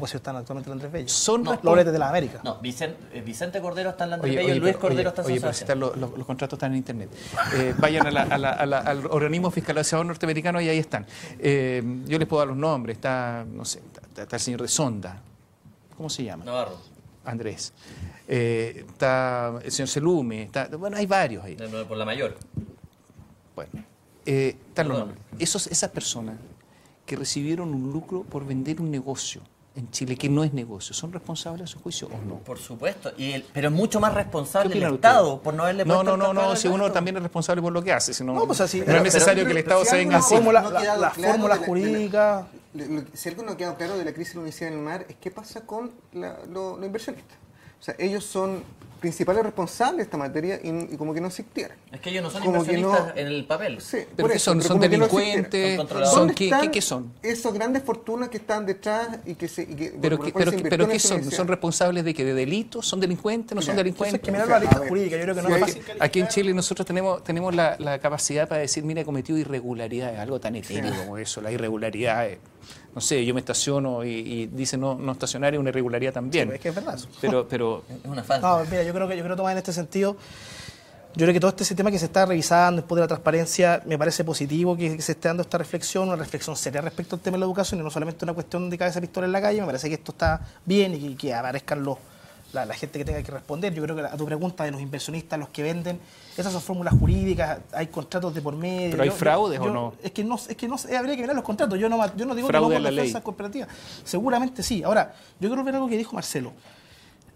Pues están actualmente en el Andrés Bello. Son Laureate de la América. No, Vicente Cordero está en el Andrés Bello y Luis Cordero está en San Sebastián. Los contratos están en internet. Vayan al organismo fiscalizador norteamericano y ahí están. Yo les puedo dar los nombres. Está, no sé, está el señor de Sonda. ¿Cómo se llama? Navarro. Andrés. Está el señor Celume. Bueno, hay varios ahí. Por la mayor. Bueno, están los nombres. Esas personas que recibieron un lucro por vender un negocio en Chile que no es negocio, ¿son responsables a su juicio o no? Por supuesto, pero es mucho más responsable ¿Qué el opinan Estado ustedes? por no haberle puesto No, si uno también es responsable por lo que hace, si no, No, pues así- no es necesario que el Estado se venga así. Las fórmulas jurídicas. Si algo no queda claro de la crisis de la Universidad del Mar es qué pasa con los inversionistas. O sea, ellos son principales responsables de esta materia y como que no existieran. Es que ellos no son Como que inversionistas no- en el papel. Sí, ¿Pero por qué eso, son? pero ¿Son como que no delincuentes? existieran. Son controladores. ¿Dónde están ¿Qué son? esas grandes fortunas que están detrás y que se... ¿Pero por qué, las cuales se invirtió en ¿qué esta son? universidad? ¿Son responsables de qué? ¿De delitos? ¿Son delincuentes? ¿No son Mira, delincuentes? Entonces, que mirar O sea, las listas a ver, jurídicas, yo creo que no si es hay- fácil. Aquí en Chile nosotros tenemos la capacidad para decir, mira, he cometido irregularidades, algo tan etéreo como eso, la irregularidad. No sé, yo me estaciono y dice no estacionar es una irregularidad también. Es que es verdad eso. Pero Es una falta. No, mira, yo creo Tomás, en este sentido, yo creo que todo este sistema que se está revisando después de la transparencia, me parece positivo que se esté dando esta reflexión, una reflexión seria respecto al tema de la educación y no solamente una cuestión de cabeza pistola en la calle. Me parece que esto está bien y que aparezcan la gente que tenga que responder. Yo creo que a tu pregunta de los inversionistas, los que venden, esas son fórmulas jurídicas, hay contratos de por medio. ¿Pero hay fraudes o no? Es que no, habría que mirar los contratos. Yo no digo Fraude que a no la por ley. defensas cooperativas. Seguramente sí. Ahora, yo quiero ver algo que dijo Marcelo,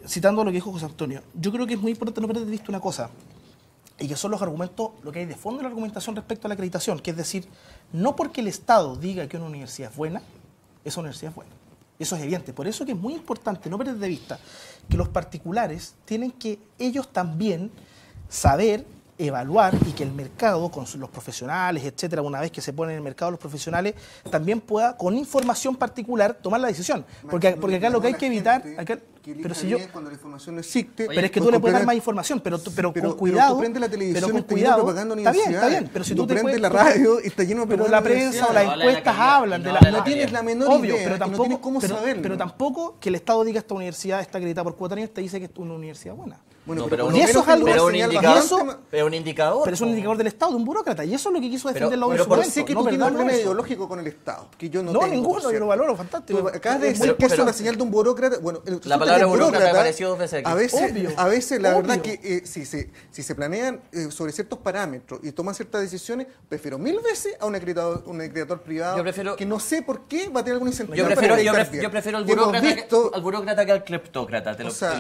citando lo que dijo José Antonio. Yo creo que es muy importante no perder de vista una cosa, y que son los argumentos, lo que hay de fondo de la argumentación respecto a la acreditación, que es decir, no porque el Estado diga que una universidad es buena, esa universidad es buena. Eso es evidente. Por eso que es muy importante no perder de vista que los particulares tienen que ellos también saber evaluar y que el mercado, con los profesionales, etcétera, una vez que se ponen en el mercado los profesionales, también pueda, con información particular, tomar la decisión. Porque acá lo que hay que evitar... Pero si yo... Cuando la información no existe... Pero es que tú le puedes dar más información, pero con cuidado. Pero tú prendes la televisión, pero con está lleno de cuidado. propaganda Está bien, universidad. pero si tú tú te prendes puedes- la radio y está lleno de pero propaganda la prensa o universidad. las No habla de la encuestas calidad, hablan y de no la... habla de la tienes la menor Obvio, idea, pero y no tampoco, tienes cómo saberlo. pero tampoco que el Estado diga esta universidad está acreditada por Cuotanías te dice que es una universidad buena. Bueno, No, pero pero por y lo eso menos es algo- tengo pero una un señal indicador- bastante- Pero un indicador. Pero es un po. indicador del Estado, de un burócrata, y eso es lo que quiso defender la U en pero su por- momento. Sé que no tú tienes un perderlo problema eso. ideológico con el Estado, que yo no No, tengo, ninguno, por yo lo cierto. valoro, fantástico. Tú acabas de Es decir muy- que es pero- una señal de un burócrata. Bueno, resulta palabra que el burócrata apareció 2 veces aquí. Obvio, a veces la verdad obvio. que si se planean sobre ciertos parámetros y toman ciertas decisiones, prefiero 1000 veces a un acreditador privado Yo prefiero- que no sé por qué va a tener algún incentivo. Yo para prefiero acreditar bien. al Y hemos burócrata, visto- al burócrata que al cleptócrata, te lo, O sea,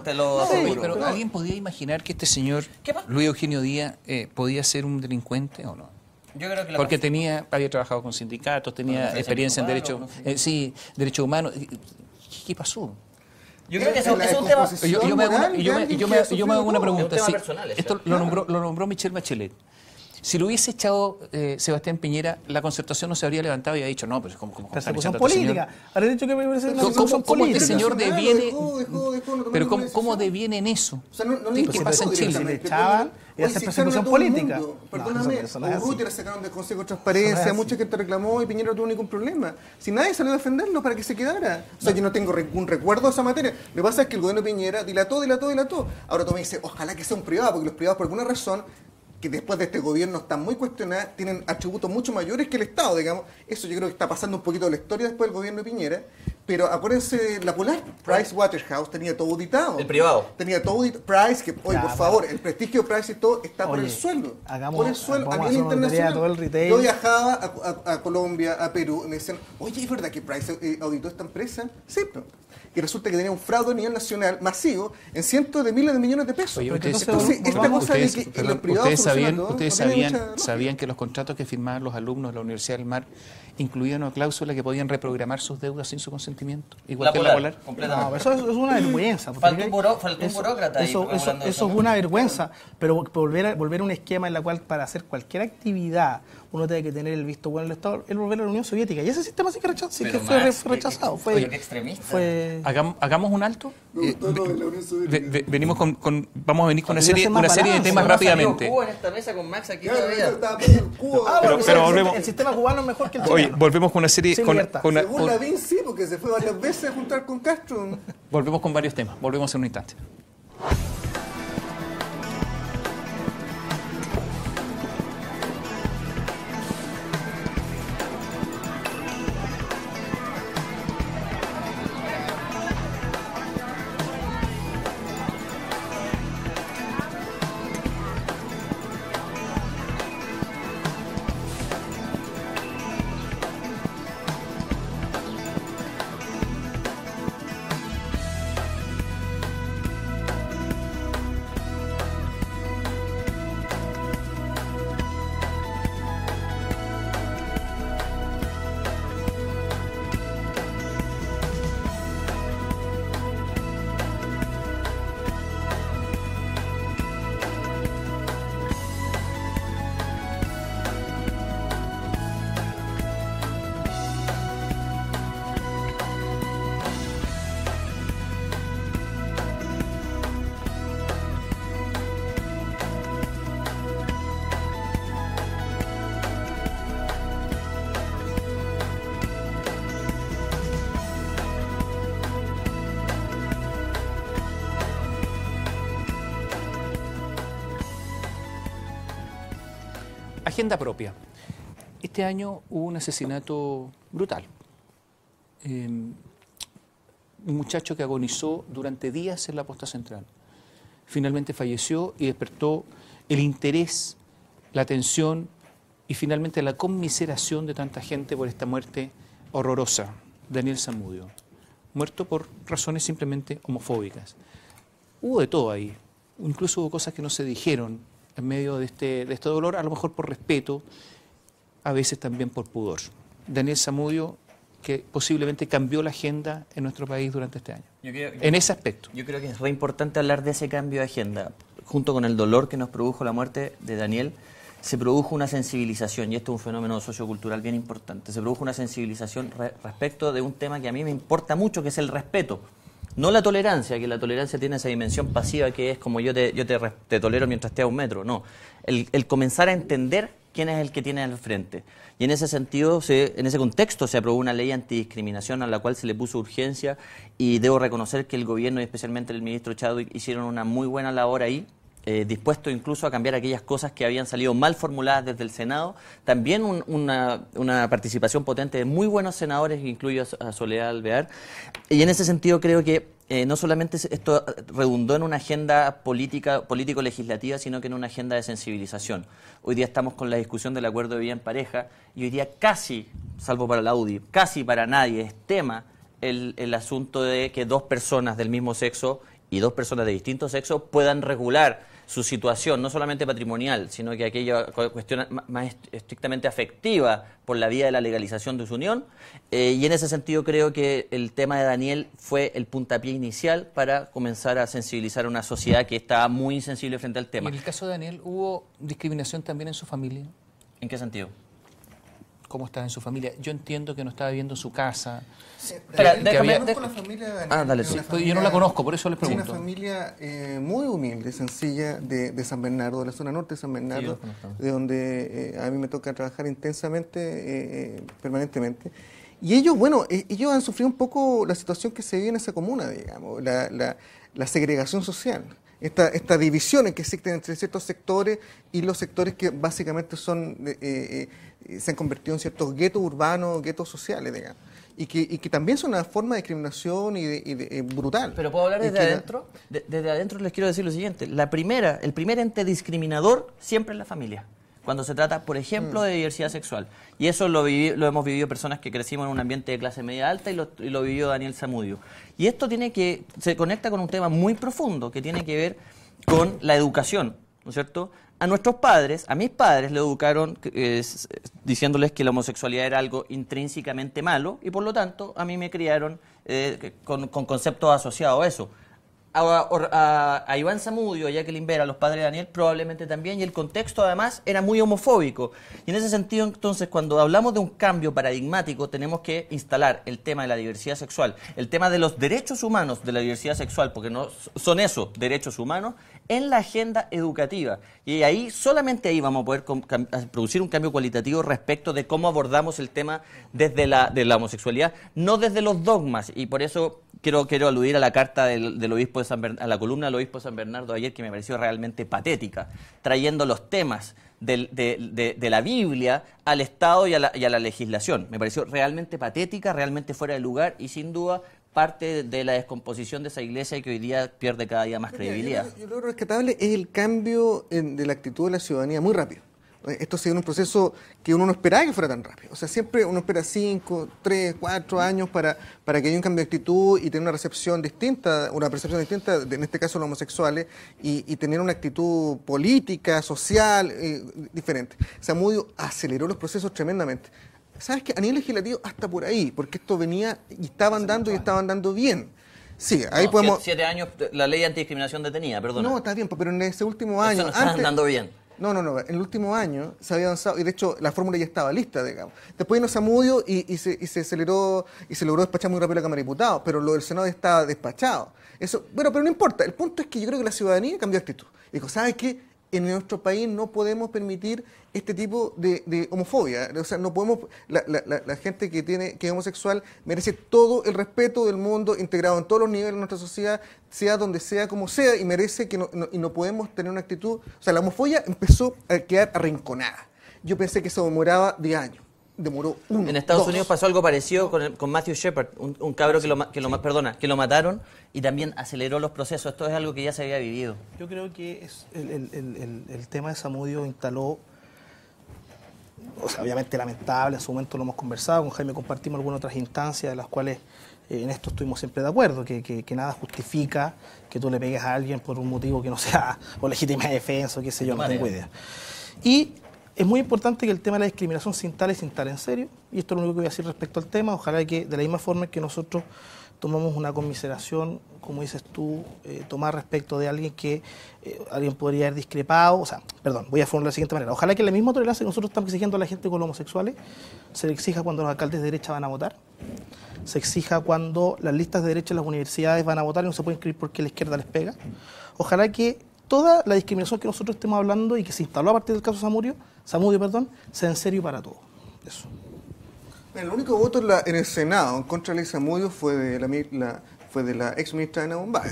te lo Oye, aseguro. pero ¿alguien podía imaginar que este señor, ¿Qué pasa? Luis Eugenio Díaz, podía ser un delincuente o no? Yo creo que la Porque había trabajado con sindicatos, tenía Defensa experiencia en Episcopal, derechos, no sé. derechos humanos. ¿Qué pasó? Yo creo que eso la es un tema. descomposición Yo me hago una- moral yo de me- alguien yo que me- ha yo me sufrido hago una todo. pregunta. Es un Sí, tema personal, es esto cierto. lo nombró Michelle Bachelet. Si lo hubiese echado Sebastián Piñera, la concertación no se habría levantado y ha dicho, no, pero ¿cómo Persecución están echando a este señor? política. Ahora he dicho que me parece una ¿Cómo- persecución cómo este política. señor Personal, deviene- dejó, no tomó Pero ninguna ¿cómo decisión. deviene en eso? O sea, no ¿Qué importó pasa en Chile? directamente. Si le echaban, Oye, iba a ser si persecución echaron a todo el política. mundo. No, Perdóname, eso no es así. Urrutia la sacaron del Consejo de Eso no Transparencia, es mucha así. gente reclamó y Piñera no tuvo ningún problema. Si nadie salió a defenderlo para que se quedara. O sea, yo no tengo un recuerdo de esa materia. Lo que pasa es que el gobierno de Piñera dilató. Ahora tú me dices, ojalá que sea un privado, porque los privados por alguna razón que después de este gobierno están muy cuestionadas, tienen atributos mucho mayores que el Estado, digamos. Eso yo creo que está pasando un poquito de la historia después del gobierno de Piñera. Pero acuérdense, la Polar, Price Waterhouse tenía todo auditado. El privado. Tenía todo auditado. Price, que, oye, Ya, por favor, el prestigio de Price y todo está por Oye, el suelo. hagamos- Por el suelo, vamos a a nivel hacer una auditoría a internacional. todo el retail. Yo viajaba a Colombia, a Perú, y me decían, oye, ¿es verdad que Price auditó esta empresa? Sí, pero. Y resulta que tenía un fraude a nivel nacional masivo en cientos de miles de millones de pesos. Oye, Pero ustedes, entonces, esta volvamos- cosa de ustedes- que perdón, los privados ustedes solucionan todo, ustedes no tiene mucha sabían, lógica. sabían que los contratos que firmaban los alumnos de la Universidad del Mar incluían una cláusula que podían reprogramar sus deudas sin su consentimiento, igual La que la Polar, Polar. completamente. No, eso es una vergüenza. porque Falta un burócrata ahí Eso regulando es eso, ¿no? una vergüenza. Pero volver a un esquema en la cual para hacer cualquier actividad uno tiene que tener el visto bueno del Estado, el volver a la Unión Soviética. Y ese sistema sí que, Pero fue Max, rechazado. qué Fue, extremista. fue, Hagamos un alto. Me gustó lo de la Unión Soviética. Venimos vamos a venir con Podría ser más una serie de balance. temas No ha salido rápidamente. Cuba en esta mesa con Max aquí Claro, todavía. estaba poniendo el cubo. pero volvemos. el sistema cubano es mejor que el Oye, chileno. volvemos con una serie Sin con libertad. una- Según Lavín, sí, porque se fue varias veces a juntar con Castro. volvemos con varios temas. Volvemos en un instante. agenda propia. Este año hubo un asesinato brutal. Un muchacho que agonizó durante días en la posta central. Finalmente falleció y despertó el interés, la atención y finalmente la conmiseración de tanta gente por esta muerte horrorosa. Daniel Zamudio, muerto por razones simplemente homofóbicas. Hubo de todo ahí, incluso hubo cosas que no se dijeron en medio de este dolor, a lo mejor por respeto, a veces también por pudor. Daniel Zamudio, que posiblemente cambió la agenda en nuestro país durante este año, en ese aspecto. Yo creo que es re importante hablar de ese cambio de agenda. Junto con el dolor que nos produjo la muerte de Daniel, se produjo una sensibilización, y esto es un fenómeno sociocultural bien importante, se produjo una sensibilización respecto de un tema que a mí me importa mucho, que es el respeto. No la tolerancia, que la tolerancia tiene esa dimensión pasiva que es como yo te tolero mientras esté a un metro. No, el comenzar a entender quién es el que tiene al frente. Y en ese sentido, en ese contexto, se aprobó una ley antidiscriminación a la cual se le puso urgencia, y debo reconocer que el gobierno y especialmente el ministro Chadwick hicieron una muy buena labor ahí, dispuesto incluso a cambiar aquellas cosas que habían salido mal formuladas desde el Senado. También una participación potente de muy buenos senadores, que incluye a Soledad Alvear. Y en ese sentido creo que no solamente esto redundó en una agenda político-legislativa, sino que en una agenda de sensibilización. Hoy día estamos con la discusión del acuerdo de vida en pareja, y hoy día casi, salvo para la UDI, casi para nadie es tema el asunto de que dos personas del mismo sexo y dos personas de distinto sexo puedan regular su situación, no solamente patrimonial, sino que aquella cuestión más estrictamente afectiva por la vía de la legalización de su unión. Y en ese sentido creo que el tema de Daniel fue el puntapié inicial para comenzar a sensibilizar a una sociedad que estaba muy insensible frente al tema. ¿Y en el caso de Daniel hubo discriminación también en su familia? ¿En qué sentido? ¿Cómo estaba en su familia? Yo entiendo que no estaba viviendo en su casa. Conozco la familia de Daniel. Dale, sí. Yo no la conozco, por eso les pregunto. Es una familia muy humilde, sencilla, de San Bernardo, de la zona norte de San Bernardo, de donde a mí me toca trabajar intensamente, permanentemente. Y ellos, bueno, ellos han sufrido un poco la situación que se vive en esa comuna, digamos, la segregación social. Esta división que existe entre ciertos sectores y los sectores que básicamente se han convertido en ciertos guetos urbanos, guetos sociales, digamos, y que también son una forma de discriminación y brutal. Pero puedo hablar desde adentro. Desde adentro les quiero decir lo siguiente: el primer ente discriminador siempre es la familia, cuando se trata, por ejemplo, de diversidad sexual. Y eso lo hemos vivido personas que crecimos en un ambiente de clase media alta, y lo vivió Daniel Zamudio. Y esto se conecta con un tema muy profundo que tiene que ver con la educación, ¿no es cierto? A nuestros padres, a mis padres, le educaron diciéndoles que la homosexualidad era algo intrínsecamente malo, y por lo tanto a mí me criaron con conceptos asociados a eso. A Iván Zamudio, a Jacqueline Vera, a los padres de Daniel, probablemente también, y el contexto además era muy homofóbico. Y en ese sentido, entonces, cuando hablamos de un cambio paradigmático, tenemos que instalar el tema de la diversidad sexual, el tema de los derechos humanos de la diversidad sexual, porque no son eso, derechos humanos, en la agenda educativa. Y ahí, solamente ahí vamos a poder producir un cambio cualitativo respecto de cómo abordamos el tema de la homosexualidad, no desde los dogmas. Y por eso quiero aludir a la carta del obispo de San Bernardo, a la columna del obispo de San Bernardo ayer, que me pareció realmente patética, trayendo los temas de la Biblia al Estado y a la legislación. Me pareció realmente patética, realmente fuera de lugar, y sin duda parte de la descomposición de esa iglesia, y que hoy día pierde cada día más credibilidad. Yo lo rescatable es el cambio de la actitud de la ciudadanía muy rápido. Esto ha sido un proceso que uno no esperaba que fuera tan rápido. O sea, siempre uno espera 5, 3, 4 años para que haya un cambio de actitud y tener una recepción distinta, en este caso los homosexuales, y tener una actitud política, social, diferente. Zamudio aceleró los procesos tremendamente. ¿Sabes qué? A nivel legislativo hasta por ahí, porque esto venía y estaba andando bien. Sí, ahí podemos... 7 años la ley antidiscriminación detenida, perdona. No, está bien, pero en ese último año... Eso no está andando bien. No, en el último año se había avanzado, y de hecho la fórmula ya estaba lista, digamos. Después vino Zamudio y se aceleró, y se logró despachar muy rápido la Cámara de Diputados, pero lo del Senado estaba despachado. Pero no importa, el punto es que yo creo que la ciudadanía cambió de actitud. Dijo, ¿sabes qué? En nuestro país no podemos permitir este tipo de homofobia. O sea, no podemos... La gente que es homosexual merece todo el respeto del mundo, integrado en todos los niveles de nuestra sociedad, sea donde sea, como sea, y merece que no podemos tener una actitud... O sea, la homofobia empezó a quedar arrinconada. yo pensé que eso demoraba 10 años. Demoró 1, En Estados 2. Unidos pasó algo parecido con Matthew Shepard, un cabro que lo mataron y también aceleró los procesos. Esto es algo que ya se había vivido. Yo creo que el tema de Zamudio instaló, o sea, obviamente lamentable, en su momento lo hemos conversado, con Jaime compartimos algunas otras instancias de las cuales en esto estuvimos siempre de acuerdo, que nada justifica que tú le pegues a alguien por un motivo que no sea o legítima defensa o qué sé yo, no tengo idea. Y es muy importante que el tema de la discriminación se instale en serio, y esto es lo único que voy a decir respecto al tema. Ojalá que de la misma forma que nosotros tomamos una conmiseración, como dices tú, tomar respecto de alguien que alguien podría haber discrepado, voy a formular de la siguiente manera. Ojalá que la misma tolerancia que nosotros estamos exigiendo a la gente con los homosexuales se le exija cuando los alcaldes de derecha van a votar, se exija cuando las listas de derecha en las universidades van a votar y no se puede inscribir porque la izquierda les pega. Ojalá que toda la discriminación que nosotros estemos hablando y que se instaló a partir del caso Zamudio, sea en serio para todos. Eso. El único voto en el Senado en contra de Ley Zamudio fue de la ex ministra Ana Bombay,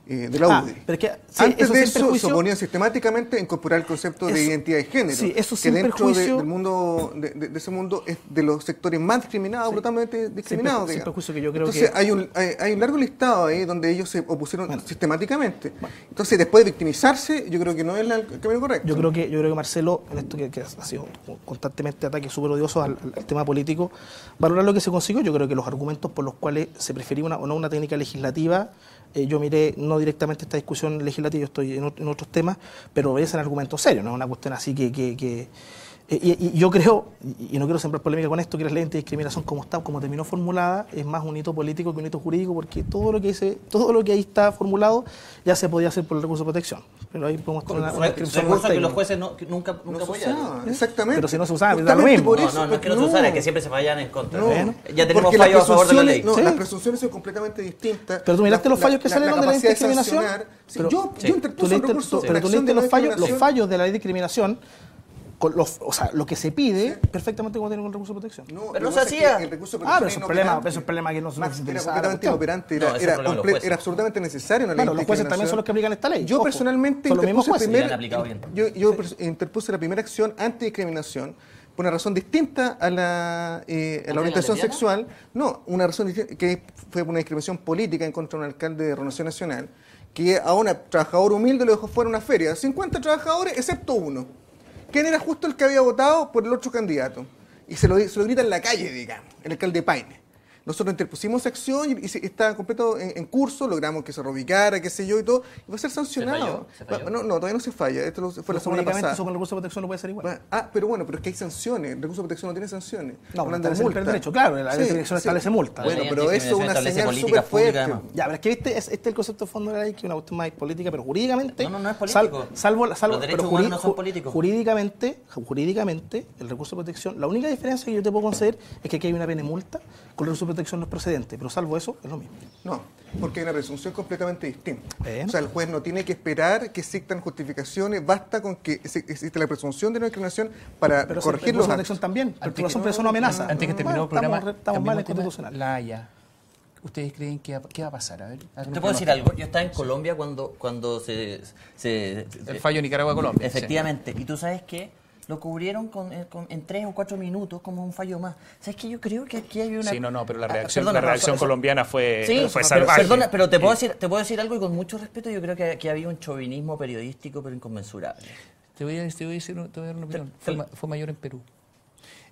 de la UDI. Pero es que, antes de eso se oponían sistemáticamente a incorporar el concepto de identidad de género, sí, eso que dentro perjuicio, del mundo de ese mundo es de los sectores más discriminados, sí, brutalmente discriminados. Sin perjuicio que yo creo. Entonces que hay un largo listado ahí donde ellos se opusieron sistemáticamente. Entonces, después de victimizarse, yo creo que no es el camino correcto. Yo creo que Marcelo, en esto que ha sido constantemente ataques súper odiosos al tema político, valorar lo que se consiguió. Yo creo que los argumentos por los cuales se prefería una técnica legislativa, yo miré no directamente esta discusión legislativa, yo estoy en otros temas, pero obedecen argumentos serios, no es una cuestión así y yo creo, y no quiero sembrar polémica con esto, que la ley de discriminación como terminó formulada, es más un hito político que un hito jurídico, porque todo lo que ahí está formulado ya se podía hacer por el recurso de protección. Pero ahí podemos tener una descripción recurso más que los técnica. jueces nunca No se apoyaron. usaba, exactamente. Pero si no se usaba, da lo mismo. No es que no se usara, es que siempre se fallan en contra. No, ya tenemos porque fallos a favor de la ley. No, Sí. las presunciones son completamente distintas. Pero tú miraste los fallos que salieron de la ley de discriminación. Sí, yo interpuse un recurso. Pero tú leíste los fallos de la ley de discriminación, lo que se pide, perfectamente como tiene con el recurso de protección. Pero no se hacía. El recurso de Pero protección eso es un problema que no se era completamente inoperante, No, ese es el problema de los jueces. era absolutamente necesario una ley Claro, de los jueces también son los que aplican esta ley. Yo Ojo, personalmente son los mismos jueces. La han aplicado bien. yo interpuse la primera acción antidiscriminación por una razón distinta a la orientación lesbiana? sexual. No, una razón distinta, que fue una discriminación política en contra de un alcalde de Renovación Nacional, que a un trabajador humilde lo dejó fuera de una feria. 50 trabajadores, excepto uno. ¿Quién era justo el que había votado por el otro candidato? Y se lo grita en la calle, digamos, el alcalde Paine. Nosotros interpusimos acción y está completo en curso, logramos que se reubicara, qué sé yo y todo, y va a ser sancionado. ¿Se falló? No, todavía no se falla, esto fue la semana pasada. Eso con el recurso de protección no puede ser igual. Pero es que hay sanciones, el recurso de protección no tiene sanciones. No, Hablando de establece el multa. derecho, claro, la definición establece multa. Bueno, La pero eso es una establece señal políticas súper fuerte. públicas, además. Ya, pero es que viste, este es el concepto de fondo de la ley, que es una cuestión más política, pero jurídicamente... No es político. Salvo Los pero derechos humanos no son políticos. Jurídicamente, el recurso de protección, la única diferencia que yo te puedo conceder es que aquí hay una pena de multa, con el recurso de protección no es procedente, pero salvo eso, es lo mismo. No, porque hay una presunción completamente distinta. Bien. O sea, el juez no tiene que esperar que existan justificaciones, basta con que existe la presunción de no discriminación para Pero corregir el los recurso de actos. protección también, Antes porque son personas amenaza. Antes que terminó el programa, Estamos mal en cambiemos tema. constitucional. La Haya. ¿Ustedes creen que va a pasar? A ver, ¿Te puedo decir algo? Yo estaba en Colombia cuando el fallo Nicaragua-Colombia. Efectivamente. Y tú sabes que lo cubrieron en 3 o 4 minutos como un fallo más. ¿Sabes qué? Yo creo que aquí hay una... Sí, no, pero la Perdona, reacción colombiana fue pero, salvaje. Perdona, pero te puedo decir algo y con mucho respeto. Yo creo que había un chauvinismo periodístico pero inconmensurable. Te voy a dar una opinión. Fue mayor en Perú.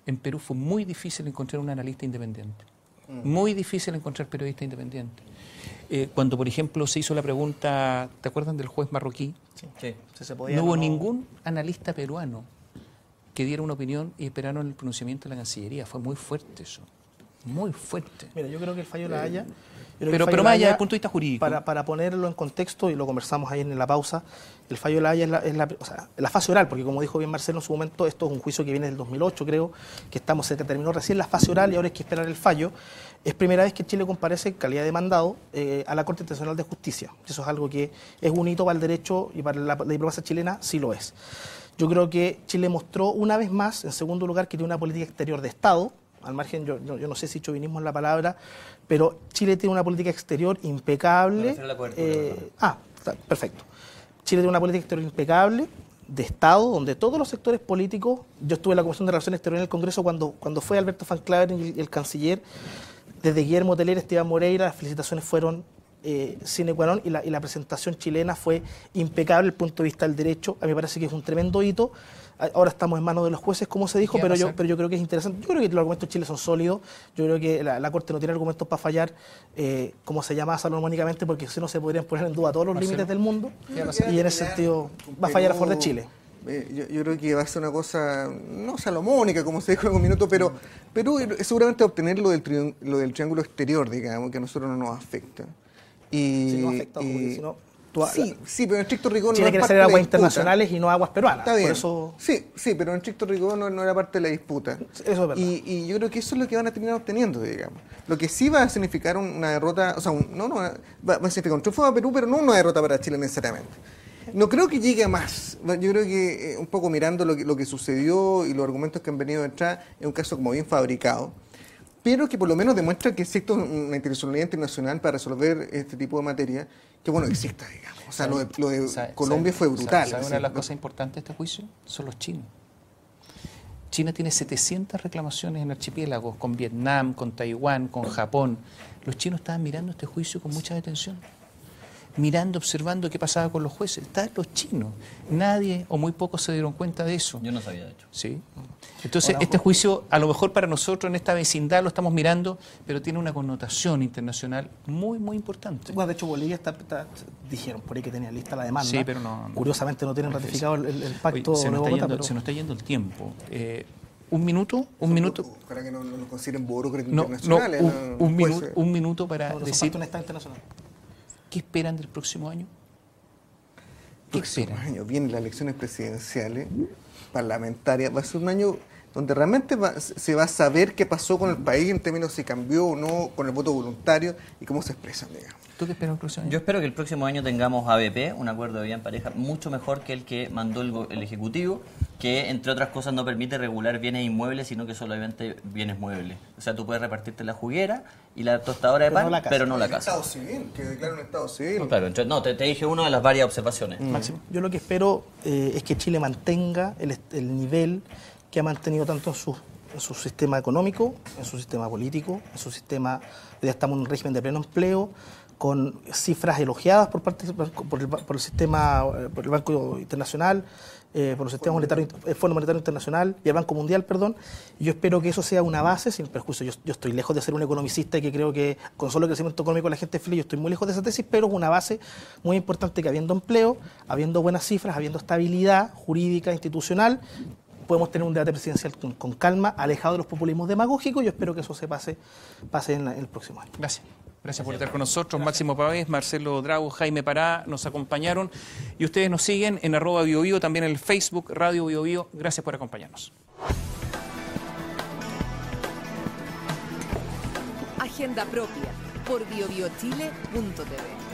En Perú fue muy difícil encontrar un analista independiente. Muy difícil encontrar periodistas independientes. Cuando, por ejemplo, se hizo la pregunta, ¿te acuerdan del juez marroquí? Sí. No hubo ningún analista peruano que diera una opinión y esperaron el pronunciamiento de la Cancillería. Fue muy fuerte eso. Muy fuerte. Mira, yo creo que el fallo de la Haya... Pero más allá del punto de vista jurídico. Para ponerlo en contexto, y lo conversamos ahí en la pausa, el fallo de la Haya es la fase oral, porque como dijo bien Marcelo en su momento, esto es un juicio que viene del 2008, creo, que terminó recién la fase oral y ahora hay que esperar el fallo. Es primera vez que Chile comparece en calidad de mandado a la Corte Internacional de Justicia. Eso es algo que es un hito para el derecho y para la diplomacia chilena, sí lo es. Yo creo que Chile mostró una vez más, en segundo lugar, que tiene una política exterior de Estado. Al margen, yo no sé si chauvinismo es la palabra, pero Chile tiene una política exterior impecable. Me refiero a la cobertura, Perfecto. Chile tiene una política exterior impecable, de Estado, donde todos los sectores políticos, yo estuve en la Comisión de Relaciones Exteriores en el Congreso cuando fue Alberto Van Claveren y el canciller, desde Guillermo Teller, Esteban Moreira, las felicitaciones fueron sine qua non y la presentación chilena fue impecable desde el punto de vista del derecho. A mí me parece que es un tremendo hito. Ahora estamos en manos de los jueces, como se dijo, pero yo creo que es interesante. Yo creo que los argumentos de Chile son sólidos. Yo creo que la Corte no tiene argumentos para fallar, como se llama salomónicamente, porque si no se podrían poner en duda todos los límites del mundo. Y en ese sentido va a fallar a favor de Chile. Yo creo que va a ser una cosa, no salomónica, como se dijo en algún minuto, pero seguramente obtener lo del triángulo exterior, digamos, que a nosotros no nos afecta. Si no afecta, porque si no... Sí, pero en estricto rigor Chile quiere hacer aguas internacionales y no aguas peruanas. Está bien. Por eso... Sí, pero en estricto rigor no era parte de la disputa. Eso es verdad. Y yo creo que eso es lo que van a terminar obteniendo, digamos. Lo que sí va a significar una derrota, o sea, va a significar un triunfo para Perú, pero no una derrota para Chile necesariamente. No creo que llegue a más. Yo creo que un poco mirando lo que sucedió y los argumentos que han venido detrás, es un caso como bien fabricado, pero que por lo menos demuestra que existe una institucionalidad internacional para resolver este tipo de materia, que bueno, exista, digamos. O sea, lo de Colombia fue brutal. ¿Sabe una de las cosas importantes de este juicio? Son los chinos. China tiene 700 reclamaciones en archipiélagos, con Vietnam, con Taiwán, con Japón. Los chinos estaban mirando este juicio con mucha atención, mirando, observando qué pasaba con los jueces. Estaban los chinos. Nadie o muy pocos se dieron cuenta de eso. Yo no sabía, de hecho. Sí. Entonces, este juicio, a lo mejor para nosotros en esta vecindad lo estamos mirando, pero tiene una connotación internacional muy, muy importante. Bueno, de hecho, Bolivia dijeron por ahí que tenía lista la demanda. Sí, pero no. Curiosamente no tienen ratificado el pacto. Oye, se nos pero... está yendo el tiempo. Un minuto. Para que no nos consideren burócratas No, internacionales. un minuto para decir. Un Estado internacional. ¿Qué esperan del próximo año? ¿Qué Próximo esperan? año vienen las elecciones presidenciales, parlamentarias. Va a ser un año donde realmente se va a saber qué pasó con el país en términos si cambió o no con el voto voluntario y cómo se expresan, digamos. ¿Tú qué esperas el próximo año? Yo espero que el próximo año tengamos ABP, un acuerdo de vía en pareja, mucho mejor que el que mandó el Ejecutivo, que entre otras cosas no permite regular bienes inmuebles, sino que solamente bienes muebles. O sea, tú puedes repartirte la juguera y la tostadora de pan, pero no la casa. Estado civil, que declara un Estado civil. No, claro, entonces, te dije una de las varias observaciones. Máximo. Yo lo que espero es que Chile mantenga el nivel que ha mantenido tanto en su sistema económico, en su sistema político, en su sistema, ya estamos en un régimen de pleno empleo, con cifras elogiadas por el sistema, por el Banco Internacional, por el sistema monetario, el Fondo Monetario Internacional y el Banco Mundial, perdón. Y yo espero que eso sea una base, sin perjuicio. Yo estoy lejos de ser un economicista y que creo que con solo crecimiento económico la gente es feliz. Yo estoy muy lejos de esa tesis, pero es una base muy importante que habiendo empleo, habiendo buenas cifras, habiendo estabilidad jurídica, institucional, podemos tener un debate presidencial con calma, alejado de los populismos demagógicos. Yo espero que eso se pase en el próximo año. Gracias. Gracias por estar con nosotros. Máximo Pavés, Marcelo Drago, Jaime Pará nos acompañaron y ustedes nos siguen en @BioBio, también en el Facebook Radio BioBio. Gracias por acompañarnos. Agenda propia por biobiochile.tv.